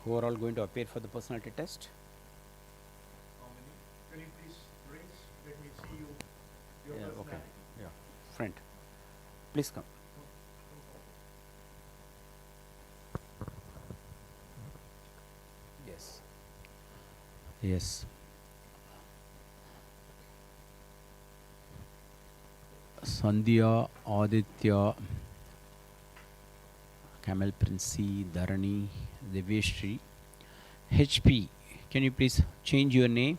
who are all going to appear for the personality test? How many? Can you please raise? Let me see you. Your Yeah, okay. personality. Yeah. Friend. Please come. Yes. Yes. Sandhya, Aditya, Kamal Princy, Dharani, Deveshri. HP, can you please change your name?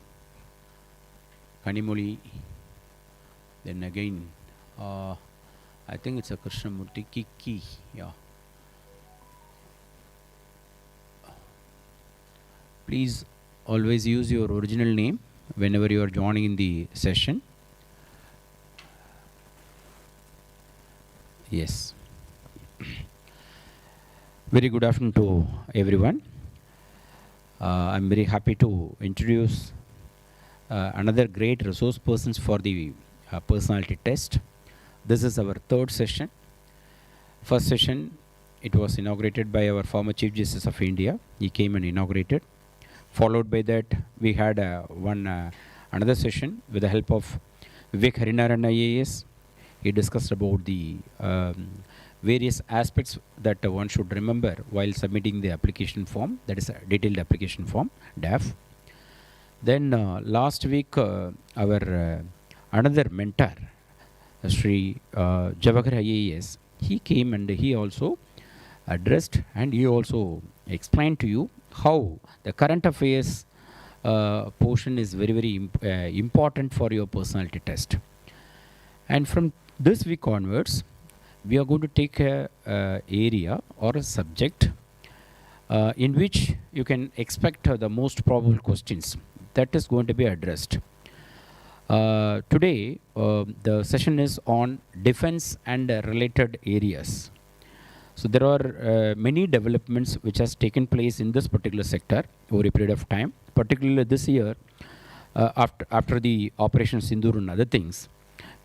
Kanimoli. Then again, I think it's a Krishnamurti. Kiki. Yeah. Please always use your original name whenever you are joining in the session. Yes. Very good afternoon to everyone. I'm very happy to introduce another great resource persons for the personality test. This is our third session. First session, it was inaugurated by our former Chief Justice of India. He came and inaugurated. Followed by that, we had another session with the help of Vivek Harinaran IAS. He discussed about the various aspects that one should remember while submitting the application form, that is a detailed application form, DAF. Then last week, our another mentor, Sri Javakar IAS, he came and he also addressed and he also explained to you how the current affairs portion is very, very important for your personality test. And from this week onwards, we are going to take a area or a subject in which you can expect the most probable questions that is going to be addressed. Today, the session is on defense and related areas. So there are many developments which has taken place in this particular sector over a period of time, particularly this year, after the Operation Sindoor and other things.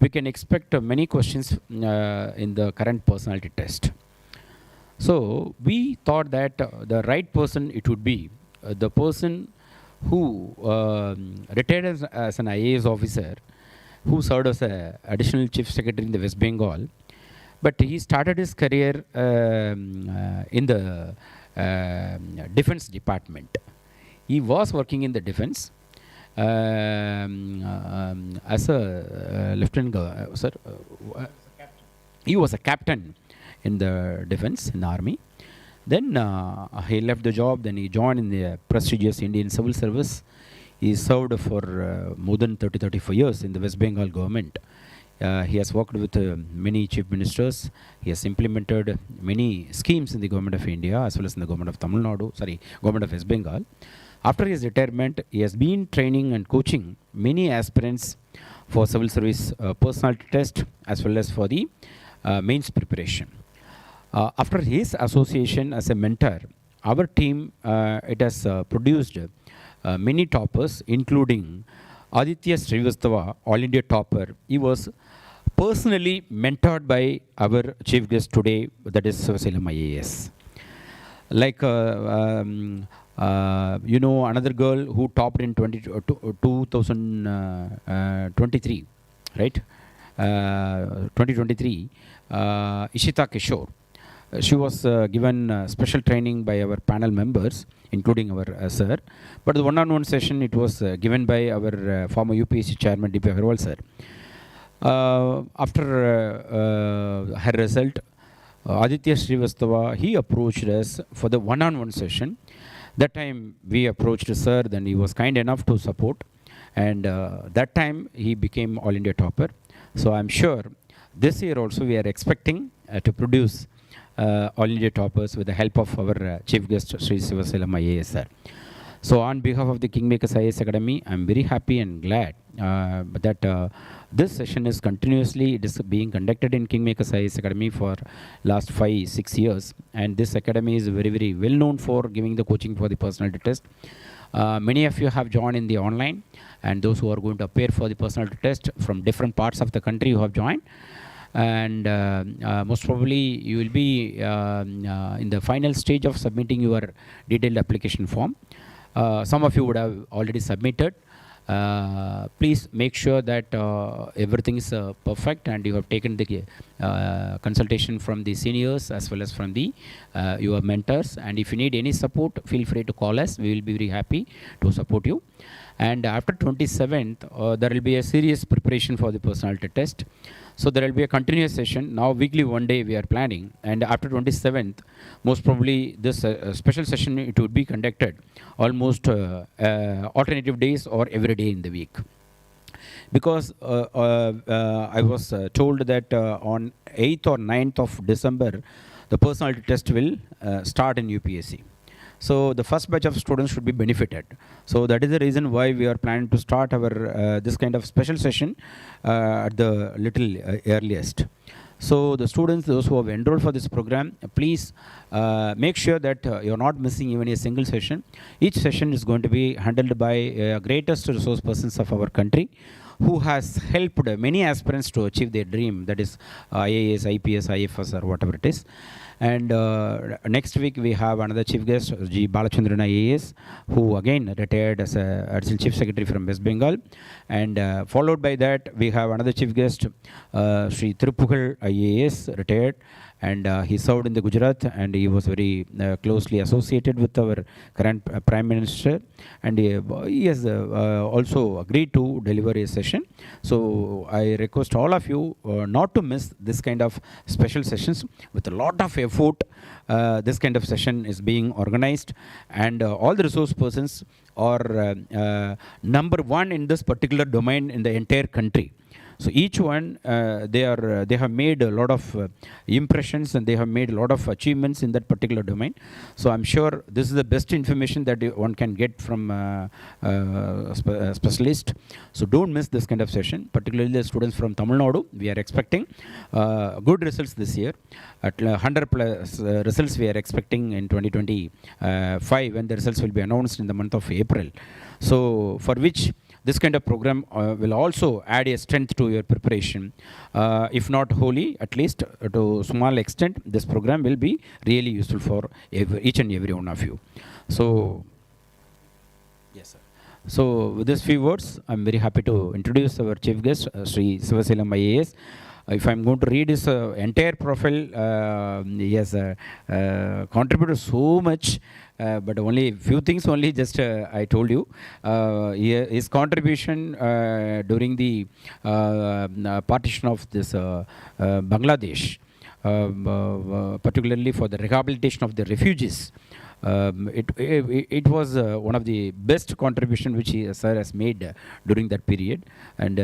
We can expect many questions in the current personality test. So we thought that the right person it would be the person who retired as an IAS officer, who served as an additional chief secretary in the West Bengal, but he started his career in the defense department. He was working in the defense as a lieutenant, sir. He was a captain in the defense, in the army. Then he left the job. Then he joined in the prestigious Indian Civil Service. He served for more than 34 years in the West Bengal government. He has worked with many chief ministers. He has implemented many schemes in the government of India as well as in the government of Tamil Nadu, government of West Bengal. After his retirement, he has been training and coaching many aspirants for civil service personality test as well as for the mains preparation. After his association as a mentor, our team it has produced many toppers, including Aditya Srivastava, All India topper. He was personally mentored by our chief guest today, that is Sivasailam IAS. Like another girl who topped in 2023, right? 2023, Ishita Kishore. She was given special training by our panel members, including our sir. But the one-on-one session, it was given by our former UPSC chairman, DP Agarwal sir. After her result, Aditya Srivastava, he approached us for the one-on-one session. That time we approached sir, then he was kind enough to support. And that time he became All India topper. So I'm sure this year also we are expecting to produce All India toppers with the help of our chief guest, Sri Sivasailam IAS sir. So on behalf of the Kingmakers IAS Academy, I'm very happy and glad that this session is continuously being conducted in Kingmakers IAS Academy for last 5-6 years. And this academy is very, very well known for giving the coaching for the personality test. Many of you have joined in the online, and those who are going to appear for the personality test from different parts of the country who have joined. and most probably you will be in the final stage of submitting your detailed application form. Some of you would have already submitted. Please make sure that everything is perfect and you have taken the consultation from the seniors as well as from the your mentors. And if you need any support, feel free to call us. We will be very happy to support you. And after 27th, there will be a serious preparation for the personality test. So there will be a continuous session. Now weekly one day we are planning. And after 27th, most probably this special session, it would be conducted almost alternative days or every day in the week. Because I was told that on 8th or 9th of December, the personality test will start in UPSC. So the first batch of students should be benefited. So that is the reason why we are planning to start our this kind of special session at the little earliest. So the students, those who have enrolled for this program, please make sure that you're not missing even a single session. Each session is going to be handled by greatest resource persons of our country, who has helped many aspirants to achieve their dream, that is IAS, IPS, IFS or whatever it is. And next week we have another chief guest, G. Balachandran IAS, who again retired as a Additional Chief Secretary from West Bengal. And followed by that we have another chief guest, Sri Thirupugal IAS, retired. And he served in the Gujarat, and he was very closely associated with our current Prime Minister. And he has also agreed to deliver a session. So I request all of you not to miss this kind of special sessions. With a lot of effort, this kind of session is being organized, and all the resource persons are number one in this particular domain in the entire country. So each one, they have made a lot of impressions, and they have made a lot of achievements in that particular domain. So I'm sure this is the best information that one can get from a specialist. So don't miss this kind of session, particularly the students from Tamil Nadu. We are expecting good results this year. At 100 plus results we are expecting in 2025, when the results will be announced in the month of April. So for which this kind of program will also add a strength to your preparation. If not wholly, at least to small extent, this program will be really useful for each and every one of you. So, yes, sir. So with these few words, I'm very happy to introduce our chief guest, Sri Sivasailam IAS. If I'm going to read his entire profile, he has contributed so much, but only few things only just I told you. His contribution during the partition of this Bangladesh, particularly for the rehabilitation of the refugees. It was one of the best contribution which sir has made during that period, and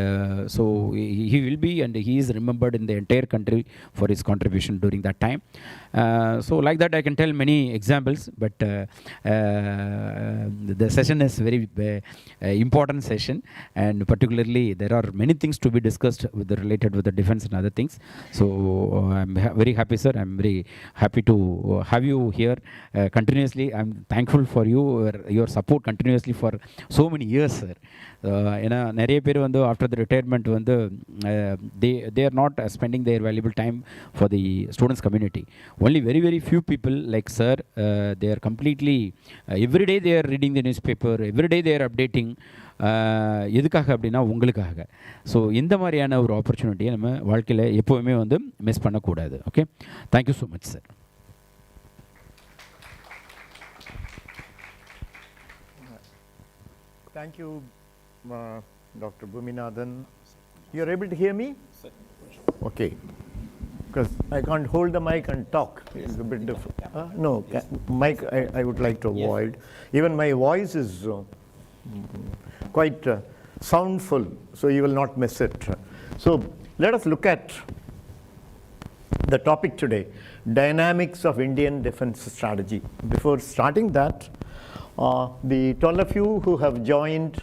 so he will be, and he is remembered in the entire country for his contribution during that time. So like that I can tell many examples, but the session is very important session, and particularly there are many things to be discussed related with the defense and other things. So I'm very happy, sir. I'm very happy to have you here continuously. I'm thankful for your support continuously for so many years, sir. ஏன்னா நிறைய பேர் வந்து after the retirement வந்து they are not spending their valuable time for the students community. Only very very few people like sir, they are completely every day they are reading the newspaper, every day they are updating. எதுக்காக அப்படின்னா உங்களுக்காக. So இந்த மாதிரியான ஒரு ஆப்பர்ச்சுனிட்டியை நம்ம வாழ்க்கையில் எப்போவுமே வந்து மிஸ் பண்ணக்கூடாது. Okay, thank you so much sir. Thank you, Dr. Bhuminathan. You're able to hear me? Sir. Okay. Because I can't hold the mic and talk. It's a bit different. No, yes. Mic I would like to avoid. Yes. Even my voice is quite soundful, so you will not miss it. So let us look at the topic today, dynamics of Indian defense strategy. Before starting that, the 12 of you who have joined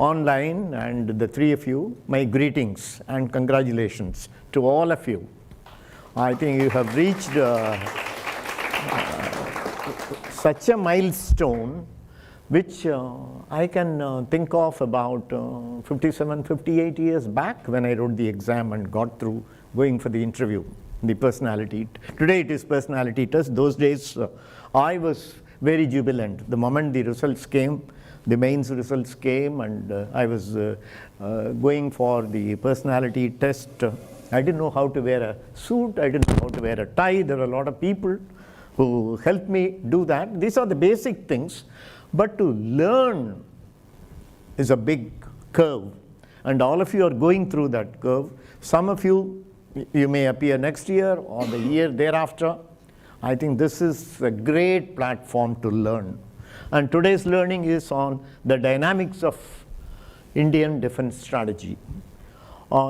online and the 3 of you, my greetings and congratulations to all of you. I think you have reached such a milestone which I can think of about 57, 58 years back when I wrote the exam and got through going for the interview, the personality. Today it is personality test. Those days I was very jubilant. The moment the results came, the mains results came, and I was going for the personality test. I didn't know how to wear a suit. I didn't know how to wear a tie. There were a lot of people who helped me do that. These are the basic things. But to learn is a big curve. And all of you are going through that curve. Some of you, you may appear next year or the year thereafter. I think this is a great platform to learn. And today's learning is on the dynamics of Indian defense strategy.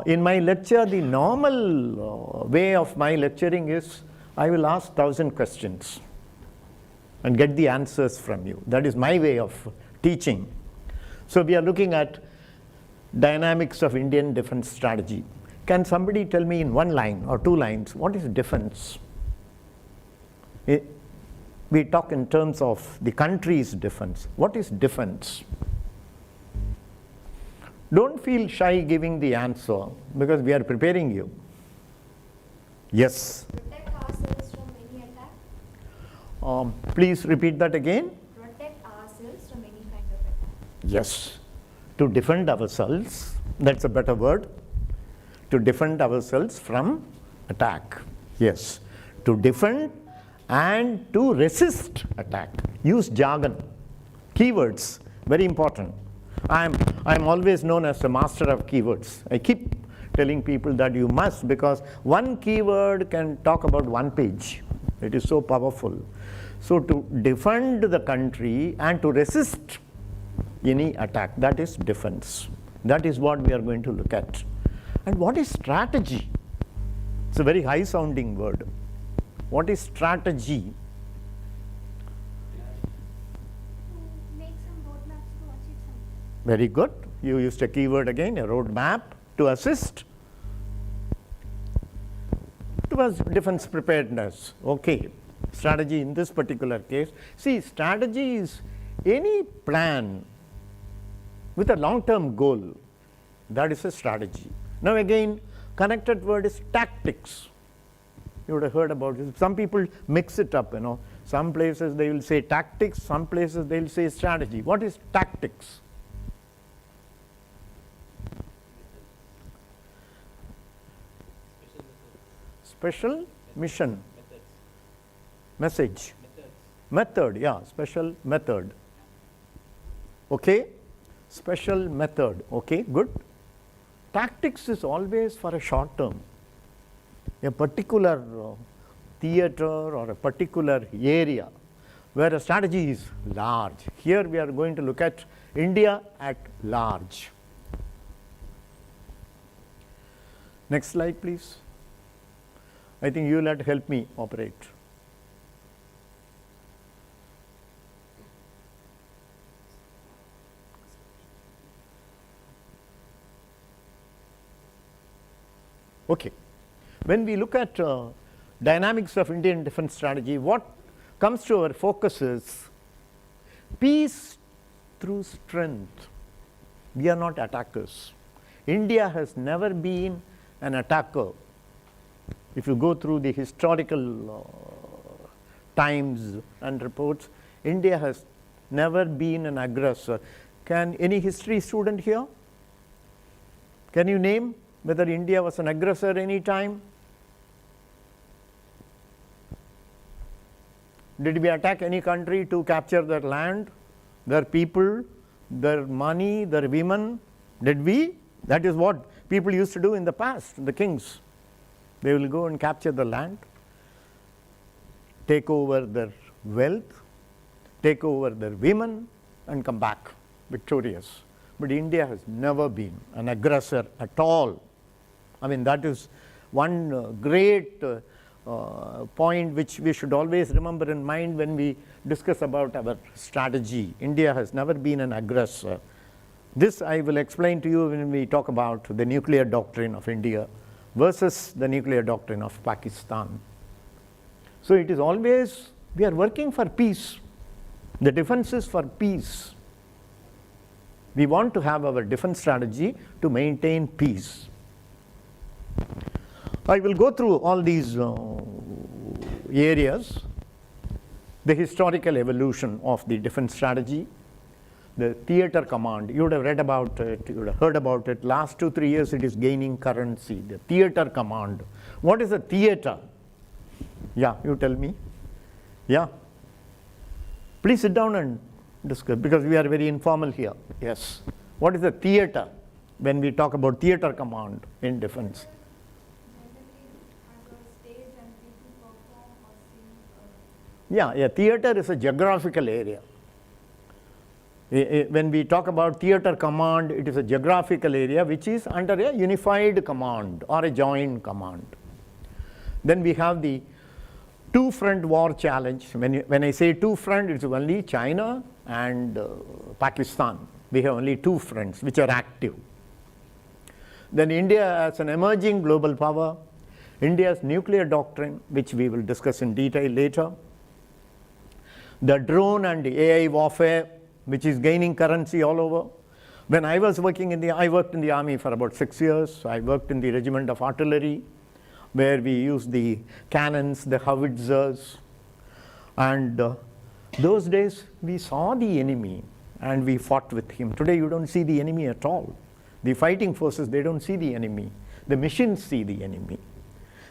In my lecture, the normal way of my lecturing is I will ask 1,000 questions and get the answers from you. That is my way of teaching. So we are looking at dynamics of Indian defense strategy. Can somebody tell me in one line or two lines, what is defense? We talk in terms of the country's defense. What is defense? Don't feel shy giving the answer because we are preparing you. Yes? Protect ourselves from any attack. Please repeat that again. Protect ourselves from any kind of attack. Yes. To defend ourselves, that's a better word. To defend ourselves from attack. Yes. To defend and to resist attack. Use jargon. Keywords, very important. I'm always known as the master of keywords. I keep telling people that you must, because one keyword can talk about one page. It is so powerful. So to defend the country and to resist any attack, that is defense. That is what we are going to look at. And what is strategy? It's a very high sounding word. What is strategy? Make some roadmaps to achieve something. Very good. You used a keyword again, a roadmap to assist towards defense preparedness. Okay. Strategy in this particular case. See, strategy is any plan with a long-term goal. That is a strategy. Now again, connected word is tactics. You would have heard about it. Some people mix it up, Some places they will say tactics, some places they will say strategy. What is tactics? Special mission. Message. Method, yeah, special method. Okay? Special method. Okay, good. Tactics is always for a short term. A particular theater or a particular area where a strategy is large. Here we are going to look at India at large. Next slide, please. I think you will have to help me operate. Okay. When we look at dynamics of Indian defense strategy, what comes to our focus is peace through strength. We are not attackers. India has never been an attacker. If you go through the historical times and reports, India has never been an aggressor. Can any history student here? Can you name whether India was an aggressor any time? Did we attack any country to capture their land, their people, their money, their women? Did we? That is what people used to do in the past, the kings. They will go and capture the land, take over their wealth, take over their women, and come back victorious. But India has never been an aggressor at all. I mean, that is one great point which we should always remember in mind when we discuss about our strategy. India has never been an aggressor. This I will explain to you when we talk about the nuclear doctrine of India versus the nuclear doctrine of Pakistan. So it is always, we are working for peace. The defense is for peace. We want to have our defense strategy to maintain peace. I will go through all these areas. The historical evolution of the defense strategy, the theater command, you would have read about it, you would have heard about it. Last 2-3 years it is gaining currency, the theater command. What is a theater? Yeah, you tell me. Yeah. Please sit down and discuss, because we are very informal here. Yes. What is a theater when we talk about theater command in defense? Yeah, a theater is a geographical area. When we talk about theater command, it is a geographical area which is under a unified command or a joint command. Then we have the two-front war challenge. When I say two-front, it's only China and Pakistan. We have only two fronts which are active. Then India as an emerging global power, India's nuclear doctrine, which we will discuss in detail later. The drone and the AI warfare, which is gaining currency all over. When I was working I worked in the army for about 6 years. I worked in the regiment of artillery, where we used the cannons, the howitzers. And those days, we saw the enemy and we fought with him. Today, you don't see the enemy at all. The fighting forces, they don't see the enemy. The machines see the enemy.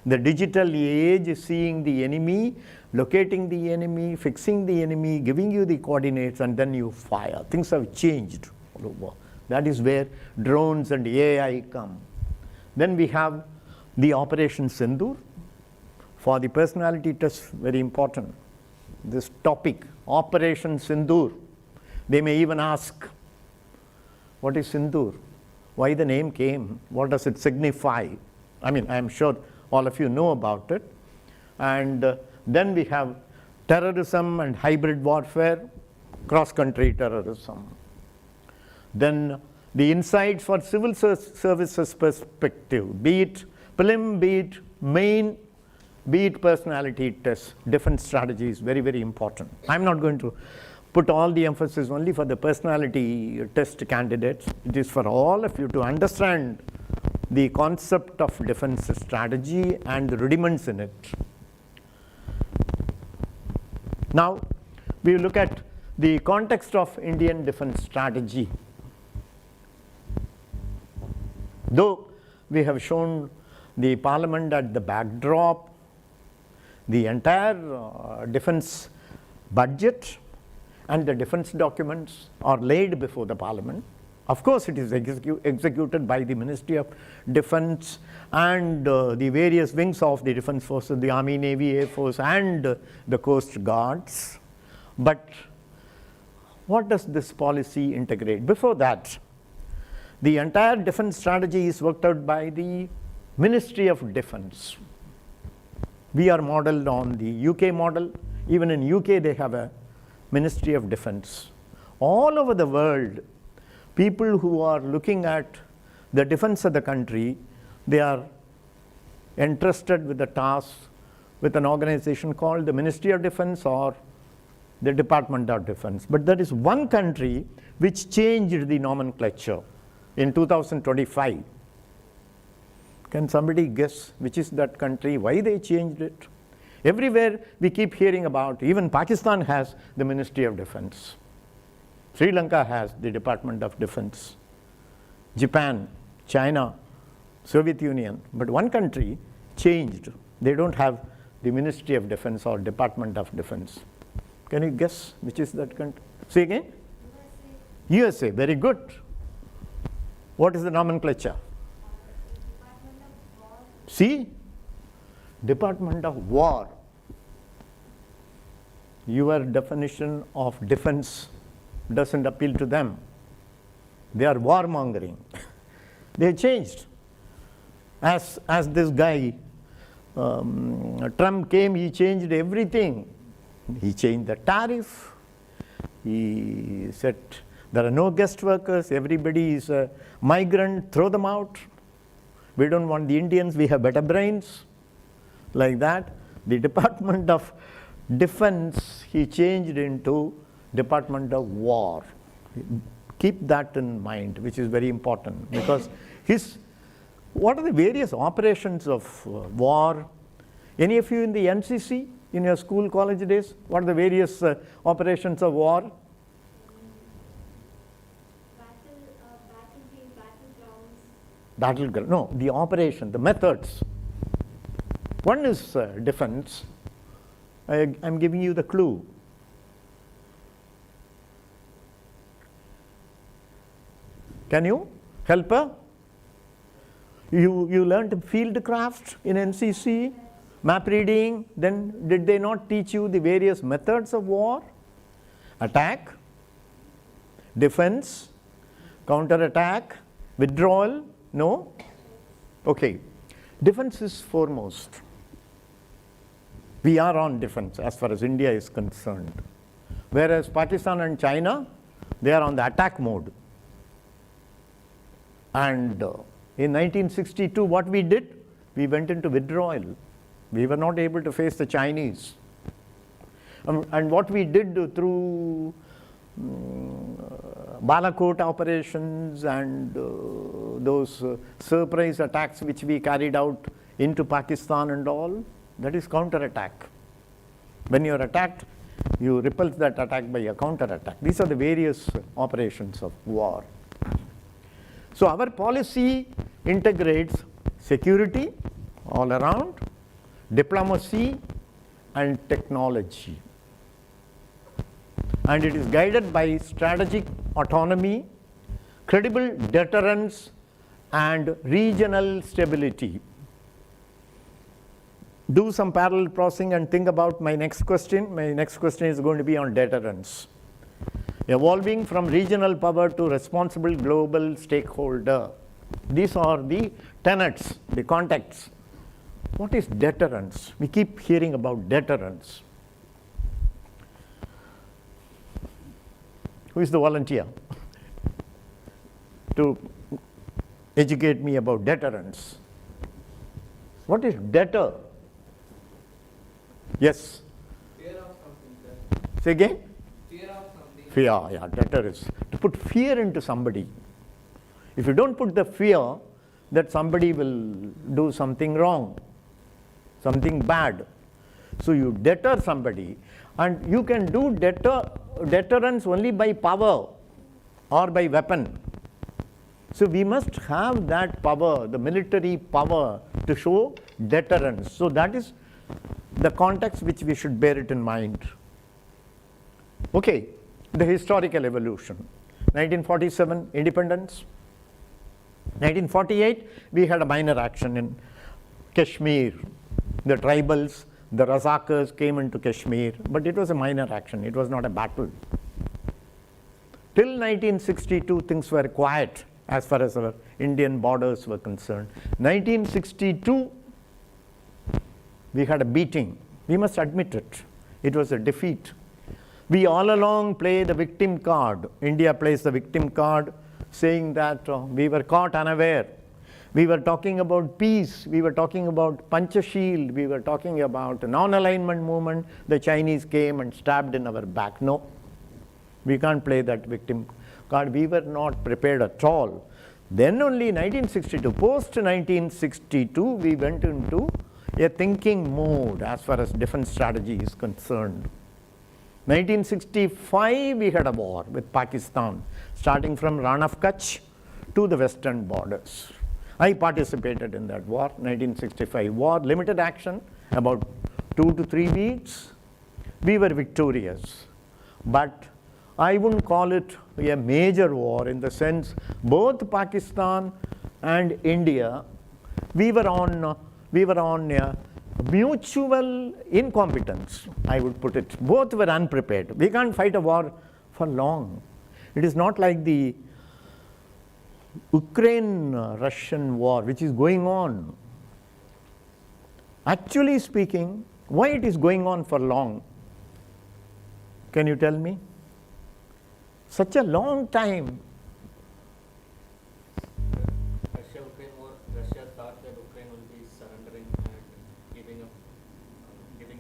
The digital age is seeing the enemy, locating the enemy, fixing the enemy, giving you the coordinates, and then you fire. Things have changed all over. That is where drones and AI come. Then we have the Operation Sindoor. For the personality test, very important. This topic, Operation Sindoor. They may even ask, what is Sindoor? Why the name came? What does it signify? I mean, I am sure all of you know about it. And then we have terrorism and hybrid warfare, cross-country terrorism. Then the insights for civil services perspective, be it prelim, be it main, be it personality test, defense strategy is very, very important. I'm not going to put all the emphasis only for the personality test candidates. It is for all of you to understand the concept of defense strategy and the rudiments in it. Now, we look at the context of Indian defense strategy. Though we have shown the parliament at the backdrop, the entire defense budget and the defense documents are laid before the parliament. Of course, it is executed by the Ministry of Defense and the various wings of the defense forces, the Army, Navy, Air Force, and the Coast Guards. But what does this policy integrate? Before that, the entire defense strategy is worked out by the Ministry of Defense. We are modeled on the UK model. Even in UK, they have a Ministry of Defense. All over the world, people who are looking at the defense of the country, they are entrusted with the task with an organization called the Ministry of Defense or the Department of Defense. But there is one country which changed the nomenclature in 2025. Can somebody guess which is that country, why they changed it? Everywhere we keep hearing about, even Pakistan has the Ministry of Defense. Sri Lanka has the Department of Defense. Japan, China, Soviet Union. But one country changed. They don't have the Ministry of Defense or Department of Defense. Can you guess which is that country? Say again? USA, very good. What is the nomenclature? See? Department of War. Your definition of defense doesn't appeal to them. They are warmongering. They changed. As this guy, Trump came, he changed everything. He changed the tariff. He said there are no guest workers, everybody is a migrant, throw them out. We don't want the Indians, we have better brains. Like that, the Department of Defense, he changed into Department of War. Keep that in mind, which is very important, because what are the various operations of war? Any of you in the NCC in your school, college days? What are the various operations of war? Battleground. No, the operation, the methods. One is defense. I'm giving you the clue. Can you help her? You learned field craft in NCC, map reading. Then did they not teach you the various methods of war? Attack, defense, counter-attack, withdrawal? No? Okay. Defense is foremost. We are on defense as far as India is concerned. Whereas Pakistan and China, they are on the attack mode. And in 1962, what we did? We went into withdrawal. We were not able to face the Chinese. And what we did through Balakot operations and those surprise attacks which we carried out into Pakistan and all, that is counter-attack. When you are attacked, you repulse that attack by a counter-attack. These are the various operations of war. So our policy integrates security all around, diplomacy and technology. And it is guided by strategic autonomy, credible deterrence and regional stability. Do some parallel processing and think about my next question. My next question is going to be on deterrence. Evolving from regional power to responsible global stakeholder. These are the tenets, the contexts. What is deterrence? We keep hearing about deterrence. Who is the volunteer to educate me about deterrence? What is deter? Yes? Fear of something, sir. Say again? Fear of something. Fear, yeah, deter is to put fear into somebody. If you don't put the fear that somebody will do something wrong, something bad, so you deter somebody, and you can do deterrence only by power or by weapon. So we must have that power, the military power, to show deterrence. So that is the context which we should bear it in mind. Okay, the historical evolution. 1947, independence. 1948, we had a minor action in Kashmir. The tribals, the Razakars came into Kashmir, but it was a minor action. It was not a battle. Till 1962, things were quiet as far as our Indian borders were concerned. 1962, we had a beating. We must admit it. It was a defeat. We all along play the victim card. India plays the victim card, saying that we were caught unaware. We were talking about peace. We were talking about Panchashil. We were talking about non-alignment movement. The Chinese came and stabbed in our back. No, we can't play that victim card. We were not prepared at all. Then only 1962, post-1962, we went into a thinking mode as far as defense strategy is concerned. 1965, we had a war with Pakistan, starting from Rann of Kutch to the western borders. I participated in that war, 1965 war, limited action, about 2 to 3 weeks. We were victorious, but I wouldn't call it a major war in the sense both Pakistan and India, we were on mutual incompetence, I would put it. Both were unprepared. We can't fight a war for long. It is not like the Ukraine-Russian war, which is going on. Actually speaking, why it is going on for long? Can you tell me? Such a long time. Russia-Ukraine war, Russia thought that Ukraine will be surrendering and giving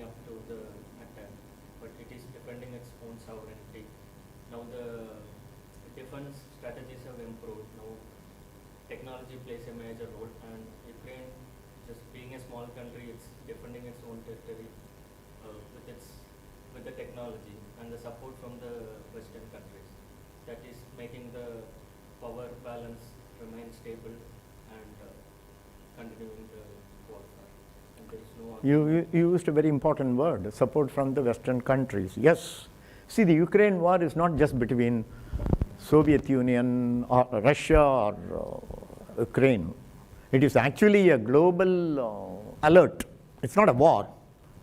up to the attack, but it is defending its own sovereignty. now the defense strategies have improved. Now technology plays a major role, and Ukraine, just being a small country, it's defending its own territory with the technology and the support from the Western countries. That is making the power balance remain stable and continuing the warfare. And there is no. You used a very important word, support from the Western countries. Yes. See, the Ukraine war is not just between Soviet Union or Russia or Ukraine. It is actually a global alert. It's not a war.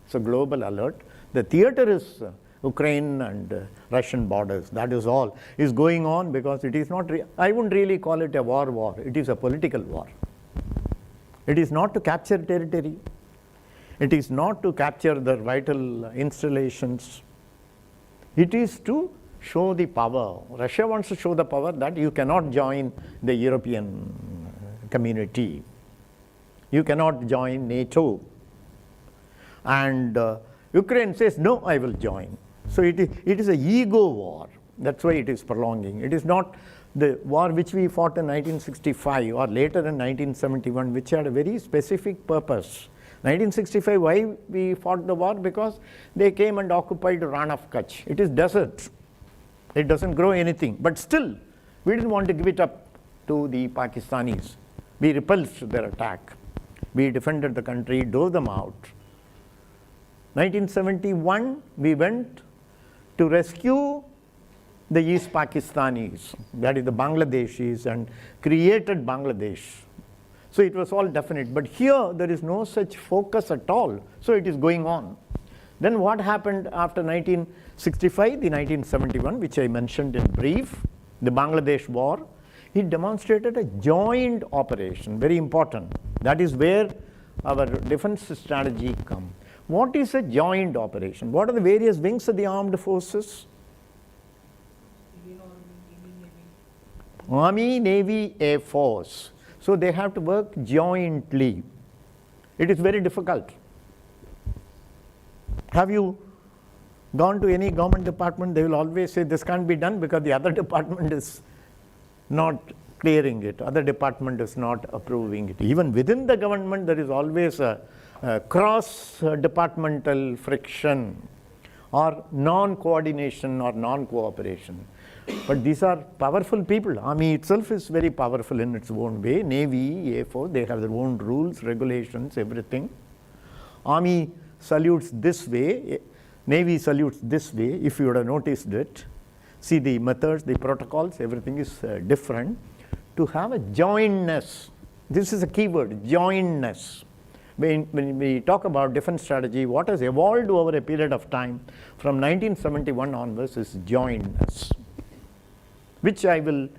It's a global alert. The theater is Ukraine and Russian borders. That is all is going on, because it is not, I wouldn't really call it a war. It is a political war. It is not to capture territory. It is not to capture the vital installations. It is to show the power. Russia wants to show the power that you cannot join the European community. You cannot join NATO. And Ukraine says, no, I will join. So it is a ego war. That's why it is prolonging. It is not the war which we fought in 1965 or later in 1971, which had a very specific purpose. 1965, why we fought the war? Because they came and occupied Rann of Kutch. It is desert. It doesn't grow anything. But still, we didn't want to give it up to the Pakistanis. We repulsed their attack. We defended the country, drove them out. 1971, we went to rescue the East Pakistanis, that is the Bangladeshis, and created Bangladesh. So it was all definite. But here, there is no such focus at all. So it is going on. Then what happened after 1965, the 1971, which I mentioned in brief, the Bangladesh war, it demonstrated a joint operation, very important. That is where our defense strategy comes. What is a joint operation? What are the various wings of the armed forces? Army, Navy, Air Force. So they have to work jointly. It is very difficult. Have you gone to any government department? They will always say this can't be done because the other department is not clearing it. Other department is not approving it. Even within the government, there is always a cross-departmental friction or non-coordination or non-cooperation. But these are powerful people. Army itself is very powerful in its own way. Navy, Air Force, they have their own rules, regulations, everything. Army salutes this way. Navy salutes this way, if you would have noticed it. See the methods, the protocols, everything is different. To have a jointness, this is a key word, jointness. When we talk about defense strategy, what has evolved over a period of time from 1971 onwards is jointness, which I will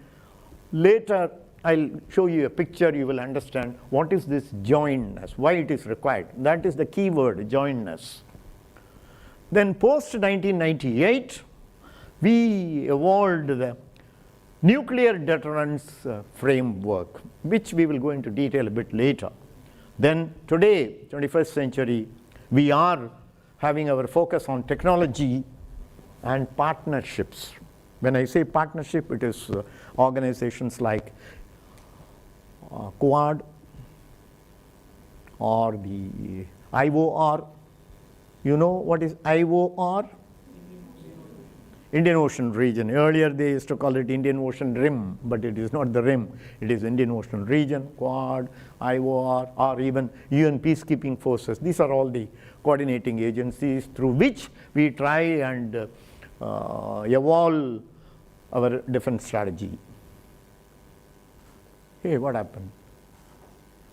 later, I'll show you a picture, you will understand what is this jointness, why it is required. That is the key word, jointness. Then post 1998, we evolved the nuclear deterrence framework, which we will go into detail a bit later. Then today, 21st century, we are having our focus on technology and partnerships. When I say partnership, it is organizations like Quad or the IOR. You know what is IOR? Indian Ocean region. Earlier they used to call it Indian Ocean Rim, but it is not the rim. It is Indian Ocean region, Quad, IOR, or even UN peacekeeping forces. These are all the coordinating agencies through which we try and evolve our defense strategy. Hey, what happened?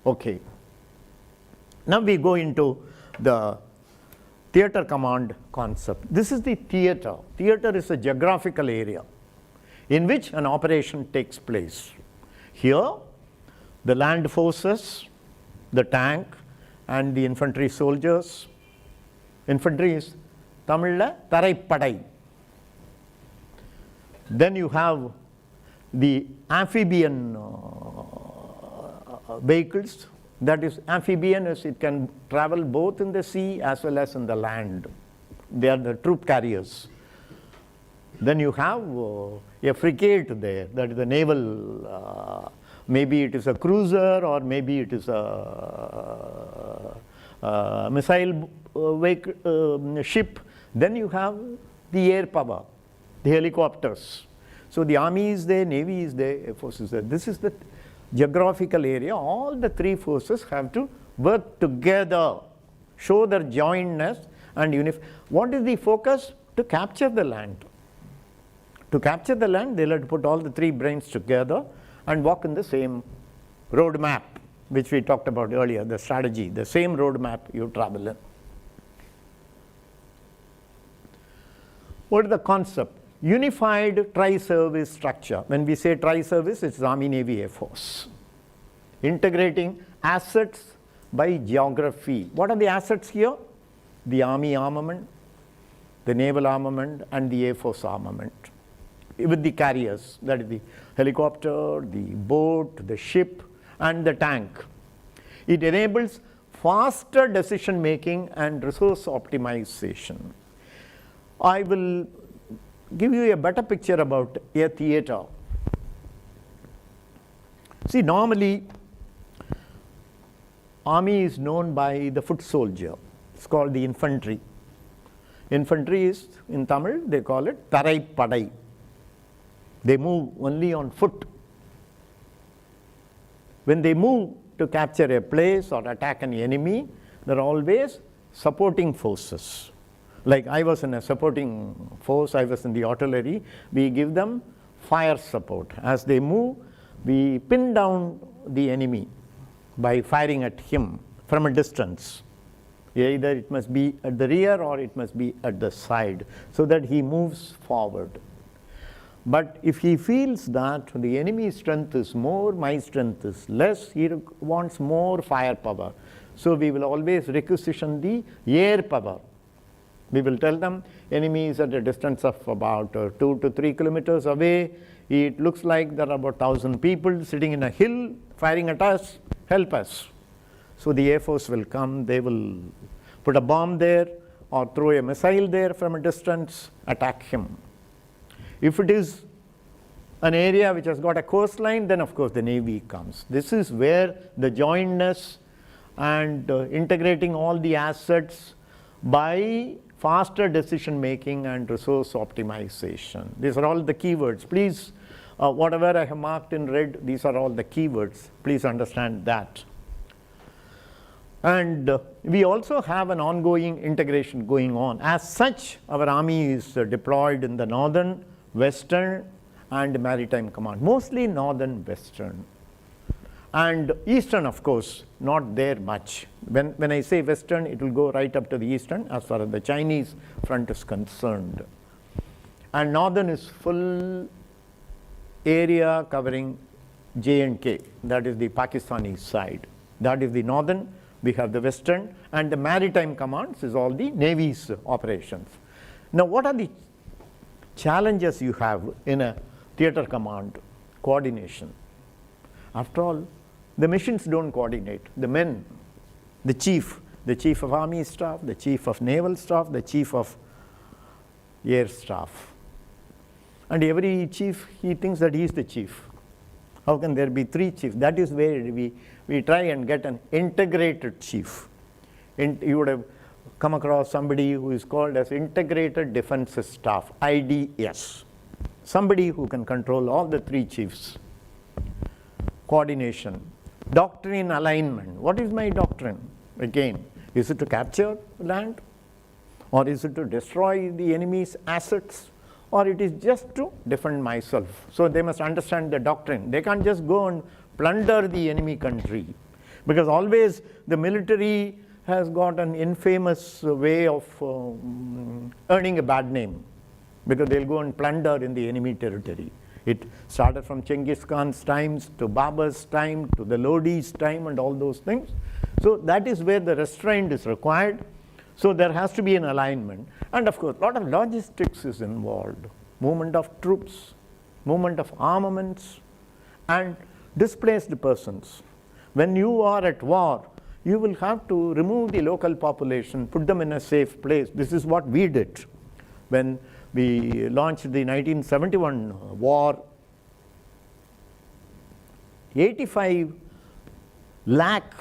Okay. Now we go into the theater command concept. This is the theater. Theater is a geographical area in which an operation takes place. Here, the land forces, the tank, and the infantry soldiers. Infantry is Tamil Taraipadai. Then you have the amphibian vehicles. That is, amphibian is it can travel both in the sea as well as in the land. They are the troop carriers. Then you have a frigate there, that is the naval, maybe it is a cruiser or maybe it is a missile ship. Then you have the air power, the helicopters. So the Army is there, Navy is there, Air Force is there. This is the geographical area. All the three forces have to work together, show their jointness and what is the focus? To capture the land. To capture the land, they'll have to put all the three brains together and walk in the same road map, which we talked about earlier, the strategy, the same road map you travel in. What is the concept? Unified tri-service structure. When we say tri-service, it's Army, Navy, Air Force. Integrating assets by geography. What are the assets here? The Army armament, the naval armament, and the Air Force armament. With the carriers, that is the helicopter, the boat, the ship, and the tank. It enables faster decision making and resource optimization. I will give you a better picture about a theater. See, normally, Army is known by the foot soldier. It's called the infantry. Infantry is, in Tamil, they call it Tarai Padai. They move only on foot. When they move to capture a place or attack an enemy, there are always supporting forces. Like I was in a supporting force, I was in the artillery, we give them fire support. As they move, we pin down the enemy by firing at him from a distance. Either it must be at the rear or it must be at the side, so that he moves forward. But if he feels that the enemy's strength is more, my strength is less, he wants more firepower. So we will always requisition the air power. We will tell them enemy is at a distance of about 2 to 3 kilometers away. It looks like there are about 1,000 people sitting in a hill firing at us. Help us. So the Air Force will come. They will put a bomb there or throw a missile there from a distance, attack him. If it is an area which has got a coastline, then of course the Navy comes. This is where the jointness and integrating all the assets by faster decision making and resource optimization. These are all the keywords. Please, whatever I have marked in red, these are all the keywords. Please understand that. And we also have an ongoing integration going on. As such, our Army is deployed in the northern, western, and maritime command. Mostly northern, western. And eastern, of course, not there much. When I say western, it will go right up to the eastern as far as the Chinese front is concerned. And northern is full area covering J&K, that is the Pakistani side. That is the northern. We have the western, and the maritime commands is all the Navy's operations. Now, what are the challenges you have in a theater command? Coordination. After all, the missions don't coordinate. The men, the chief of Army staff, the chief of naval staff, the chief of air staff. And every chief, he thinks that he is the chief. How can there be 3 chiefs? That is where we try and get an integrated chief. You would have come across somebody who is called as Integrated Defense Staff, IDS. Somebody who can control all the 3 chiefs. Coordination. Doctrine alignment. What is my doctrine? Again, is it to capture land? Or is it to destroy the enemy's assets? Or it is just to defend myself? So they must understand the doctrine. They can't just go and plunder the enemy country. Because always the military has got an infamous way of earning a bad name. Because they'll go and plunder in the enemy territory. It started from Genghis Khan's times to Babur's time to the Lodi's time and all those things. So that is where the restraint is required. So there has to be an alignment. And of course, a lot of logistics is involved. Movement of troops, movement of armaments, and displaced persons. When you are at war, you will have to remove the local population, put them in a safe place. This is what we did. When we launched the 1971 war. 85 lakh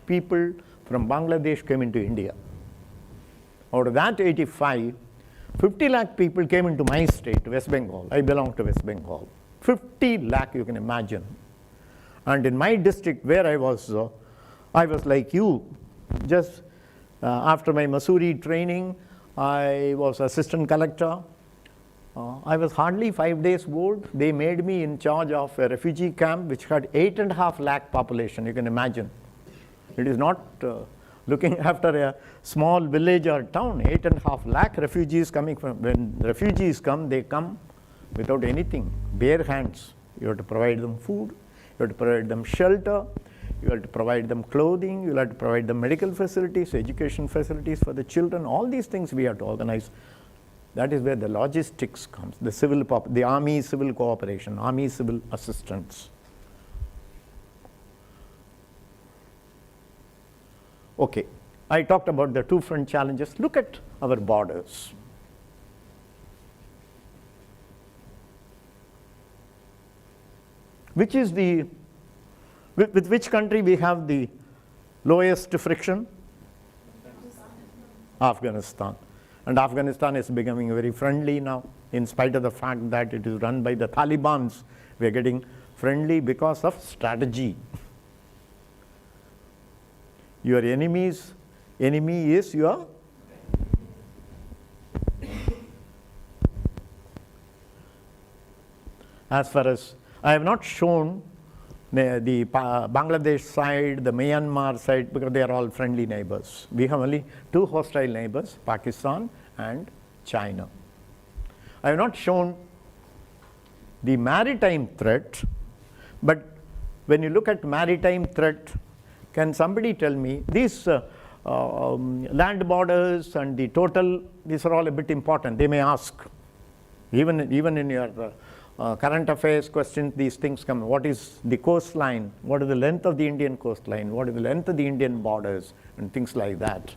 people from Bangladesh came into India. Out of that 85, 50 lakh people came into my state, West Bengal. I belong to West Bengal. 50 lakh, you can imagine. And in my district where I was like you. Just after my Missouri training, I was assistant collector. I was hardly 5 days old. They made me in charge of a refugee camp which had 8.5 lakh population, you can imagine. It is not looking after a small village or town. 8.5 lakh refugees coming from, when refugees come, they come without anything, bare hands. You have to provide them food, you have to provide them shelter, you have to provide them clothing, you have to provide them medical facilities, education facilities for the children. All these things we have to organize. That is where the logistics comes, the army civil cooperation, army civil assistance. Okay, I talked about the two front challenges. Look at our borders. Which is the, with which country we have the lowest friction? Afghanistan. And Afghanistan is becoming very friendly now, in spite of the fact that it is run by the Talibans. We are getting friendly because of strategy. Your enemy is your as far as I have not shown the Bangladesh side, the Myanmar side, because they are all friendly neighbors. We have only two hostile neighbors, Pakistan and China. I have not shown the maritime threat, but when you look at maritime threat, can somebody tell me these land borders and the total, these are all a bit important. They may ask, even in your current affairs questions, these things come. What is the coastline? What is the length of the Indian coastline? What is the length of the Indian borders? And things like that.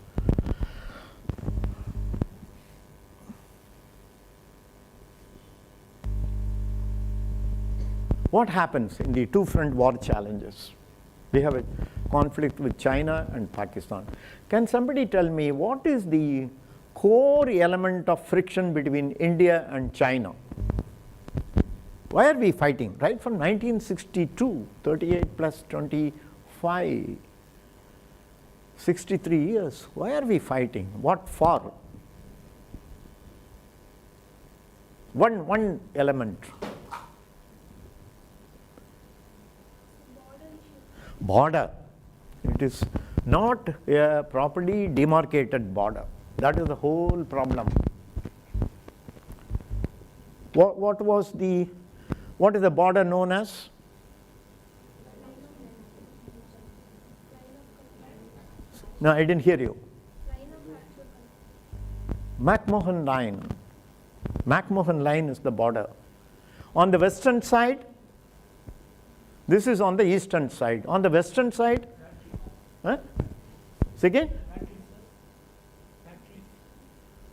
What happens in the two front war challenges? We have a conflict with China and Pakistan. Can somebody tell me what is the core element of friction between India and China? Why are we fighting? Right from 1962, 38 plus 25, 63 years. Why are we fighting? What for? One element. Border. It is not a properly demarcated border. That is the whole problem. What is the border known as? No, I didn't hear you. McMahon Line. McMahon Line is the border. On the western side, this is on the eastern side. On the western side, say again?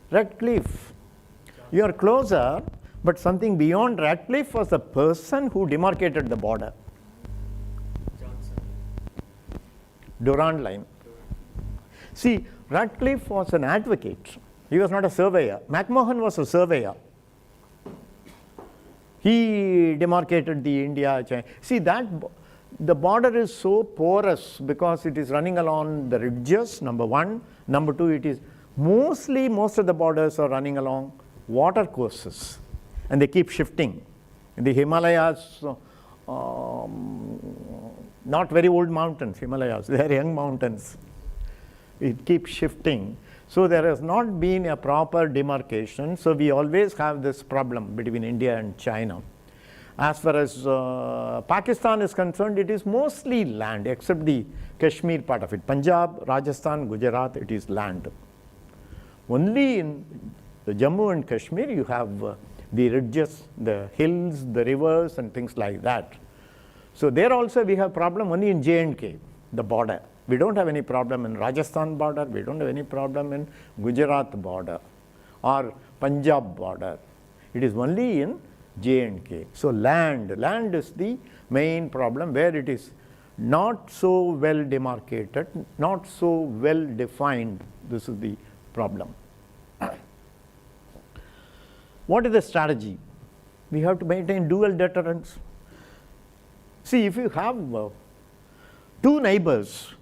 Radcliffe. You are closer, but something beyond Radcliffe was the person who demarcated the border. Durand Line. See, Radcliffe was an advocate. He was not a surveyor. McMahon was a surveyor. He demarcated the India-China. See, the border is so porous because it is running along the ridges, number one. Number two, it is most of the borders are running along water courses, and they keep shifting. In the Himalayas, not very old mountains, Himalayas, they are young mountains. It keeps shifting. So there has not been a proper demarcation. So we always have this problem between India and China. As far as Pakistan is concerned, it is mostly land, except the Kashmir part of it. Punjab, Rajasthan, Gujarat, it is land. Only in the Jammu and Kashmir, you have the ridges, the hills, the rivers, and things like that. So there also we have problem only in J&K, the border. We don't have any problem in Rajasthan border. We don't have any problem in Gujarat border. or Punjab border. It is only in J&K. So land is the main problem, where it is not so well demarcated, not so well defined. This is the problem. What is the strategy? We have to maintain dual deterrence. See, if you have two neighbors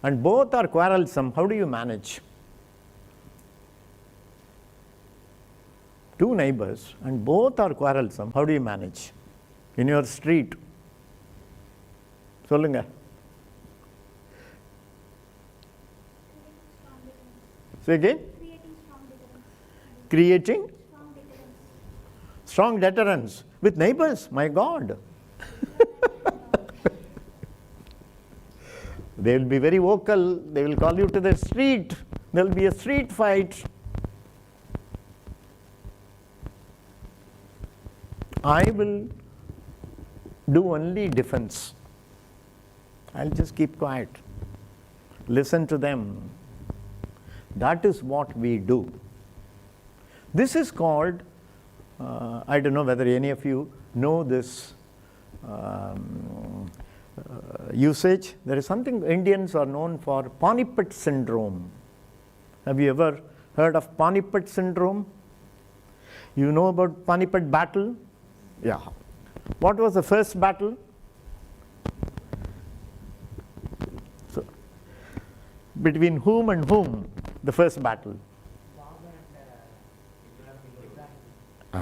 and both are quarrelsome, how do you manage? Two neighbors and both are quarrelsome, how do you manage? In your street. Solunga. Say again? Creating strong deterrence with neighbors. My God. They will be very vocal. They will call you to the street. There will be a street fight. I will do only defense. I'll just keep quiet. Listen to them. That is what we do. This is called, I don't know whether any of you know this usage. There is something Indians are known for, Panipat syndrome. Have you ever heard of Panipat syndrome? You know about Panipat battle? Yeah. What was the first battle? So, between whom and whom? The first battle?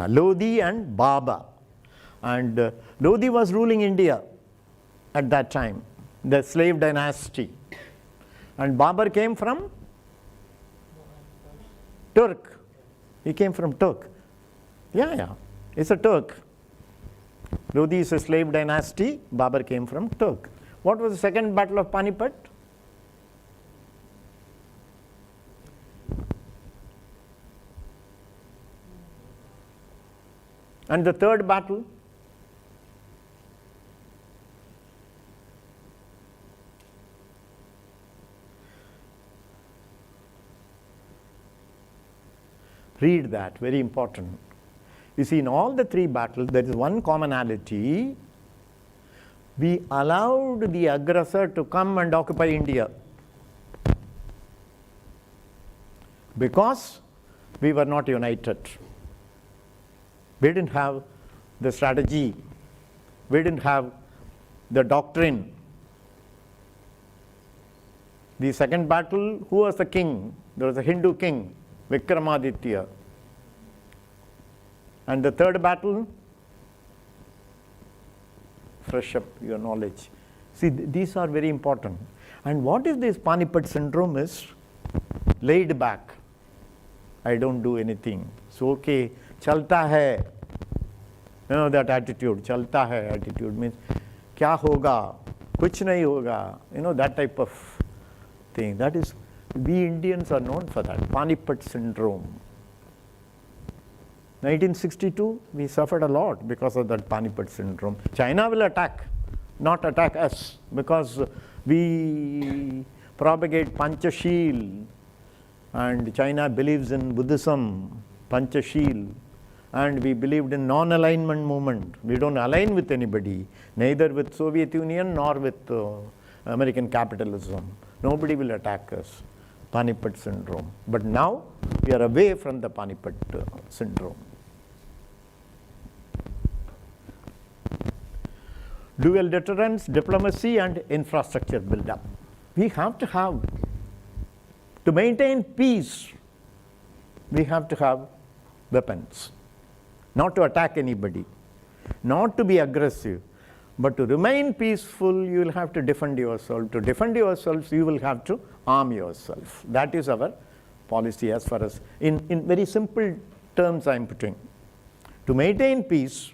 Lodi and Baba. And Lodi was ruling India at that time, the slave dynasty. And Babur came from Turk. He came from Turk. Yeah. It's a Turk. Lodi is a slave dynasty. Babur came from Turk. What was the second battle of Panipat? And the third battle? Read that, very important. You see, in all the three battles, there is one commonality. We allowed the aggressor to come and occupy India because we were not united. We didn't have the strategy. We didn't have the doctrine. The second battle, who was the king? There was a Hindu king, Vikramaditya. And the third battle, fresh up your knowledge. See, these are very important. And what is this Panipat syndrome is? Laid back. I don't do anything. So, okay, chalta hai. You know that attitude, chalta hai attitude means, kya hoga, kuch nahi hoga. You know, that type of thing. That is, we Indians are known for that, Panipat syndrome. 1962, we suffered a lot because of that Panipat syndrome. China will attack, not attack us, because we propagate Panchashil, and China believes in Buddhism, Panchashil, and we believed in non-alignment movement. We don't align with anybody, neither with Soviet Union nor with American capitalism. Nobody will attack us. Panipat syndrome. But now we are away from the Panipat syndrome. Dual deterrence, diplomacy, and infrastructure build-up. We have to have, to maintain peace, we have to have weapons. Not to attack anybody, not to be aggressive, but to remain peaceful, you will have to defend yourself. To defend yourselves, you will have to arm yourself. That is our policy as far as, in very simple terms I am putting. To maintain peace,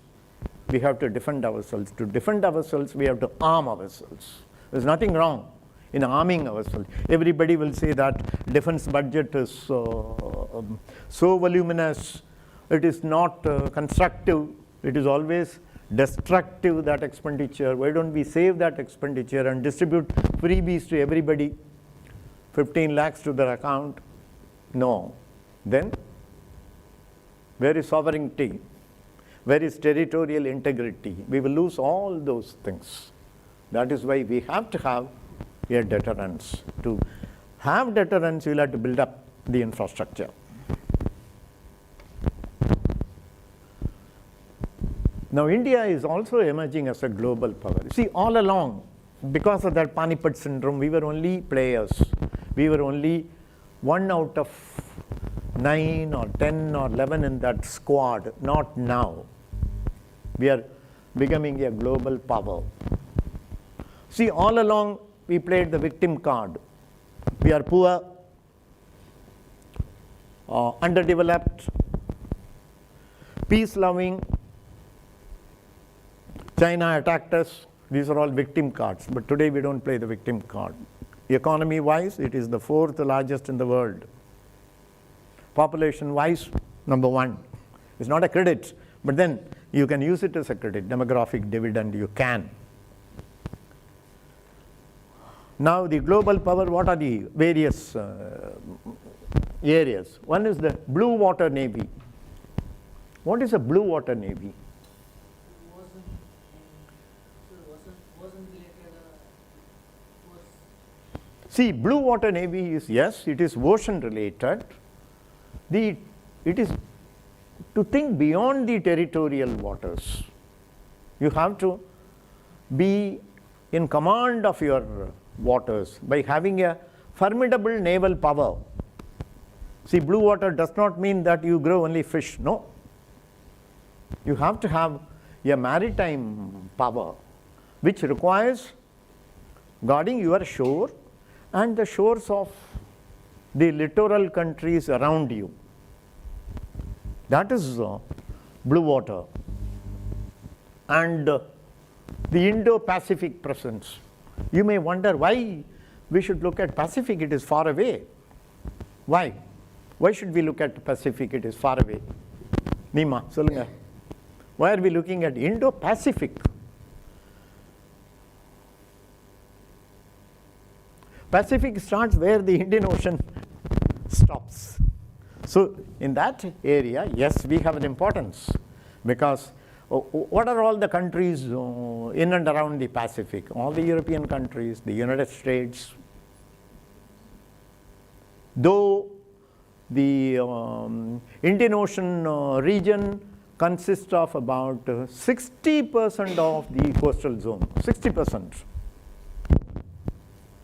we have to defend ourselves. To defend ourselves, we have to arm ourselves. There is nothing wrong in arming ourselves. Everybody will say that defense budget is so voluminous, it is not constructive, it is always destructive, that expenditure. Why don't we save that expenditure and distribute freebies to everybody, 15 lakhs to their account? No. Then Where is sovereignty? Where is territorial integrity? We will lose all those things. That is why we have to have a deterrence. To have deterrence, you will have to build up the infrastructure. Now, India is also emerging as a global power. See, all along, because of that Panipat syndrome, we were only players. We were only 1 out of 9 or 10 or 11 in that squad. Not now. We are becoming a global power. See, all along, we played the victim card. We are poor, underdeveloped, peace-loving. China attacked us. These are all victim cards. But today we don't play the victim card. Economy-wise, it is the 4th largest in the world. Population-wise, number 1. It's not a credit, but then you can use it as a credit. Demographic dividend, you can. Now, the global power, what are the various areas? One is the blue water navy. What is a blue water navy? See, blue water navy is, yes, it is ocean related. It is to think beyond the territorial waters. You have to be in command of your waters by having a formidable naval power. See, blue water does not mean that you grow only fish. No. You have to have a maritime power which requires guarding your shore and the shores of the littoral countries around you. That is blue water. And the Indo-Pacific presence. You may wonder why we should look at Pacific, it is far away. Why? Why should we look at Pacific, it is far away? Nima, solunga. Why are we looking at Indo-Pacific? Pacific starts where the Indian Ocean stops. So, in that area, yes, we have an importance, because what are all the countries in and around the Pacific? All the European countries, the United States. Though the Indian Ocean region consists of about 60% of the coastal zone, 60%.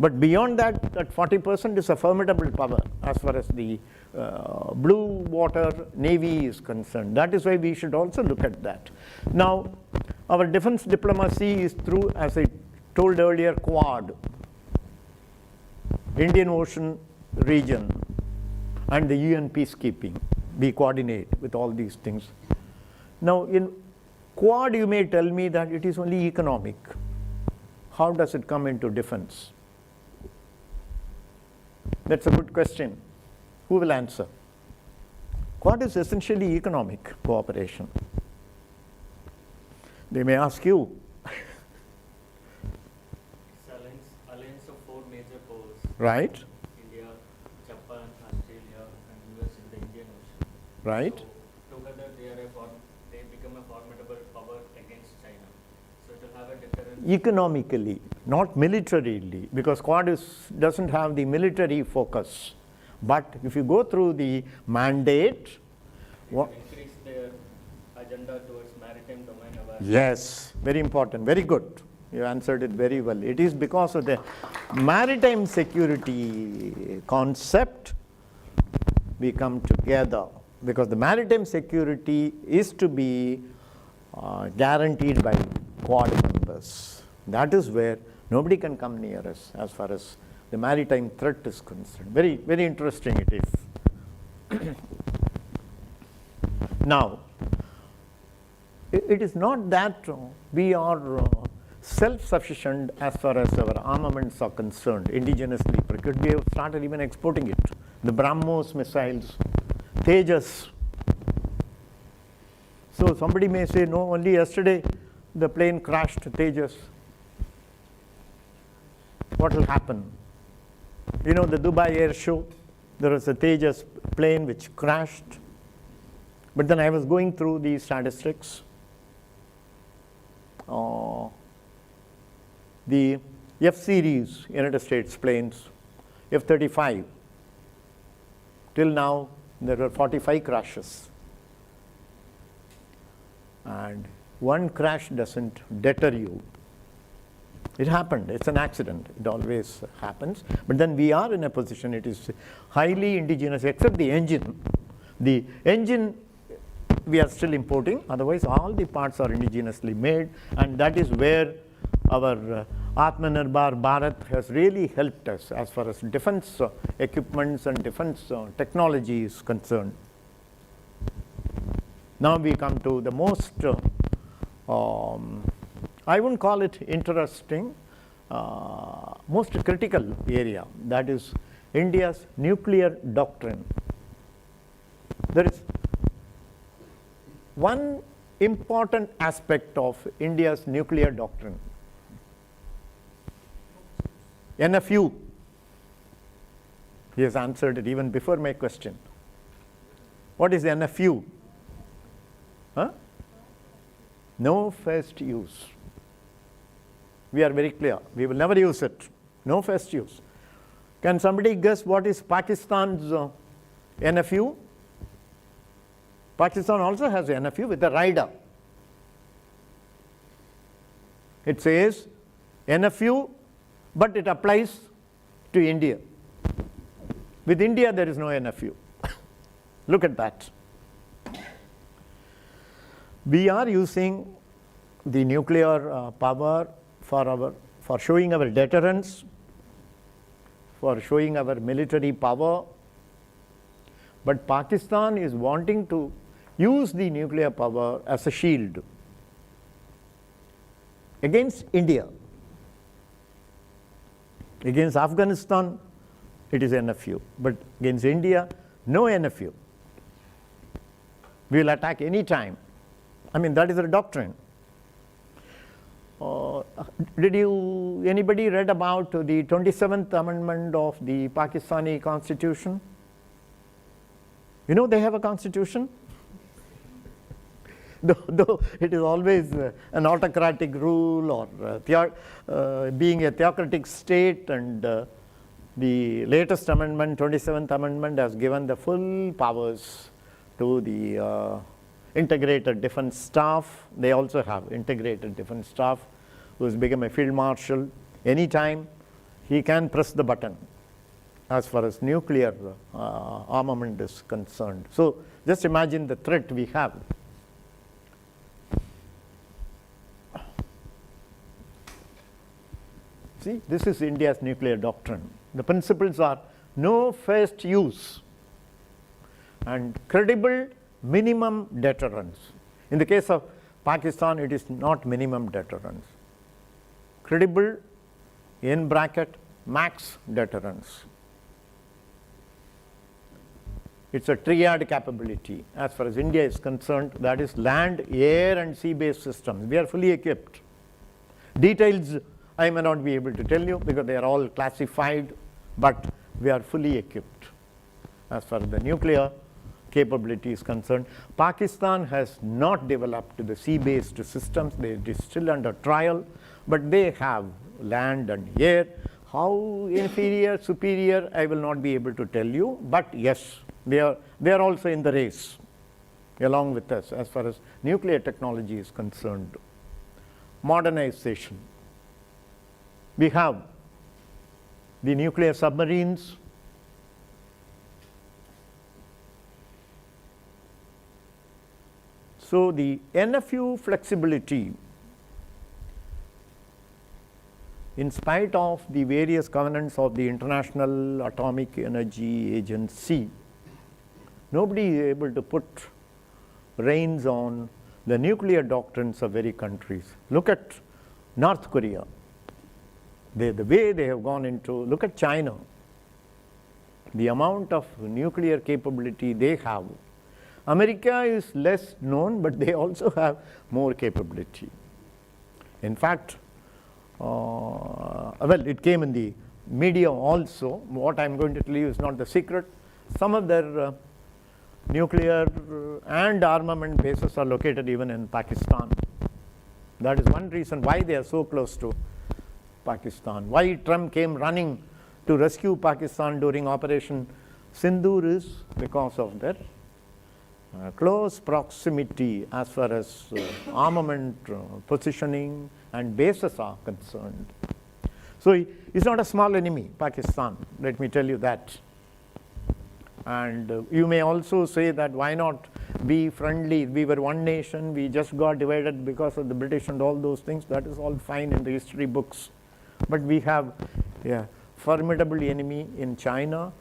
But beyond that, that 40% is a formidable power as far as the blue water navy is concerned. That is why we should also look at that. Now, our defense diplomacy is through, as I told earlier, Quad, Indian Ocean region, and the UN peacekeeping. We coordinate with all these things. Now, in Quad, you may tell me that it is only economic. How does it come into defense? That's a good question. Who will answer? Quad is essentially economic cooperation. They may ask you. It's alliance of 4 major powers. Right. India, Japan, Australia, and US in the Indian Ocean. Right. So together they become a formidable power against China. So it will have a deterrent. Economically, not militarily, because Quad doesn't have the military focus. But if you go through the mandate, Increase their agenda towards maritime domain awareness. yes, very important, very good. You answered it very well. It is because of the maritime security concept we come together, because the maritime security is to be guaranteed by Quad members. That is where nobody can come near us as far as the maritime threat is concerned. Very, very interesting it is. Now, it is not that we are self-sufficient as far as our armaments are concerned, indigenously procured. We have started even exporting it. The BrahMos missiles, Tejas. So somebody may say, no, only yesterday the plane crashed, Tejas. What will happen? You know, the Dubai Air Show, there was a Tejas plane which crashed. But then I was going through the statistics. The F-series United States planes, F-35, till now there were 45 crashes. And one crash doesn't deter you. It happened, it's an accident, it always happens. But then we are in a position, it is highly indigenous, except the engine. The engine we are still importing, otherwise all the parts are indigenously made, and that is where our Atmanirbhar Bharat has really helped us as far as defense equipments and defense technology is concerned. Now we come to the most, I wouldn't call it interesting, most critical area, that is India's nuclear doctrine. There is one important aspect of India's nuclear doctrine. NFU. He has answered it even before my question. What is NFU? Huh? No first use. We are very clear. We will never use it. No first use. Can somebody guess what is Pakistan's NFU? Pakistan also has NFU with a rider. It says NFU, but it applies to India. With India, there is no NFU. Look at that. We are using the nuclear power for showing our deterrence, for showing our military power. But Pakistan is wanting to use the nuclear power as a shield against India. Against Afghanistan, it is NFU. But against India, no NFU. We will attack any time. I mean, that is the doctrine. Anybody read about the 27th Amendment of the Pakistani Constitution? You know they have a constitution? Though it is always an autocratic rule or being a theocratic state, and the latest amendment, 27th Amendment, has given the full powers to the integrated defense staff. They also have integrated defense staff who has become a field marshal. Anytime he can press the button as far as nuclear armament is concerned. So just imagine the threat we have. See, this is India's nuclear doctrine. The principles are no first use and credible minimum deterrence. In the case of Pakistan, it is not minimum deterrence. Credible, in bracket, max deterrence. It's a triad capability. As far as India is concerned, that is land, air, and sea-based systems. We are fully equipped. Details I may not be able to tell you because they are all classified, but we are fully equipped as far as the nuclear capability is concerned. Pakistan has not developed the sea-based systems. It is still under trial, but they have land and air. How inferior, superior, I will not be able to tell you, but yes, they are also in the race along with us as far as nuclear technology is concerned. Modernization. We have the nuclear submarines. So the NFU flexibility, in spite of the various covenants of the International Atomic Energy Agency, nobody is able to put reins on the nuclear doctrines of very countries. Look at North Korea. The way they have gone into, look at China, the amount of nuclear capability they have. America is less known, but they also have more capability. In fact, well, it came in the media also. What I am going to tell you is not the secret. Some of their nuclear and armament bases are located even in Pakistan. That is one reason why they are so close to Pakistan. Why Trump came running to rescue Pakistan during Operation Sindoor is because of their close proximity as far as armament positioning and bases are concerned. So it's not a small enemy, Pakistan, let me tell you that. And you may also say that why not be friendly? We were one nation, we just got divided because of the British and all those things. That is all fine in the history books. But we have a formidable enemy in China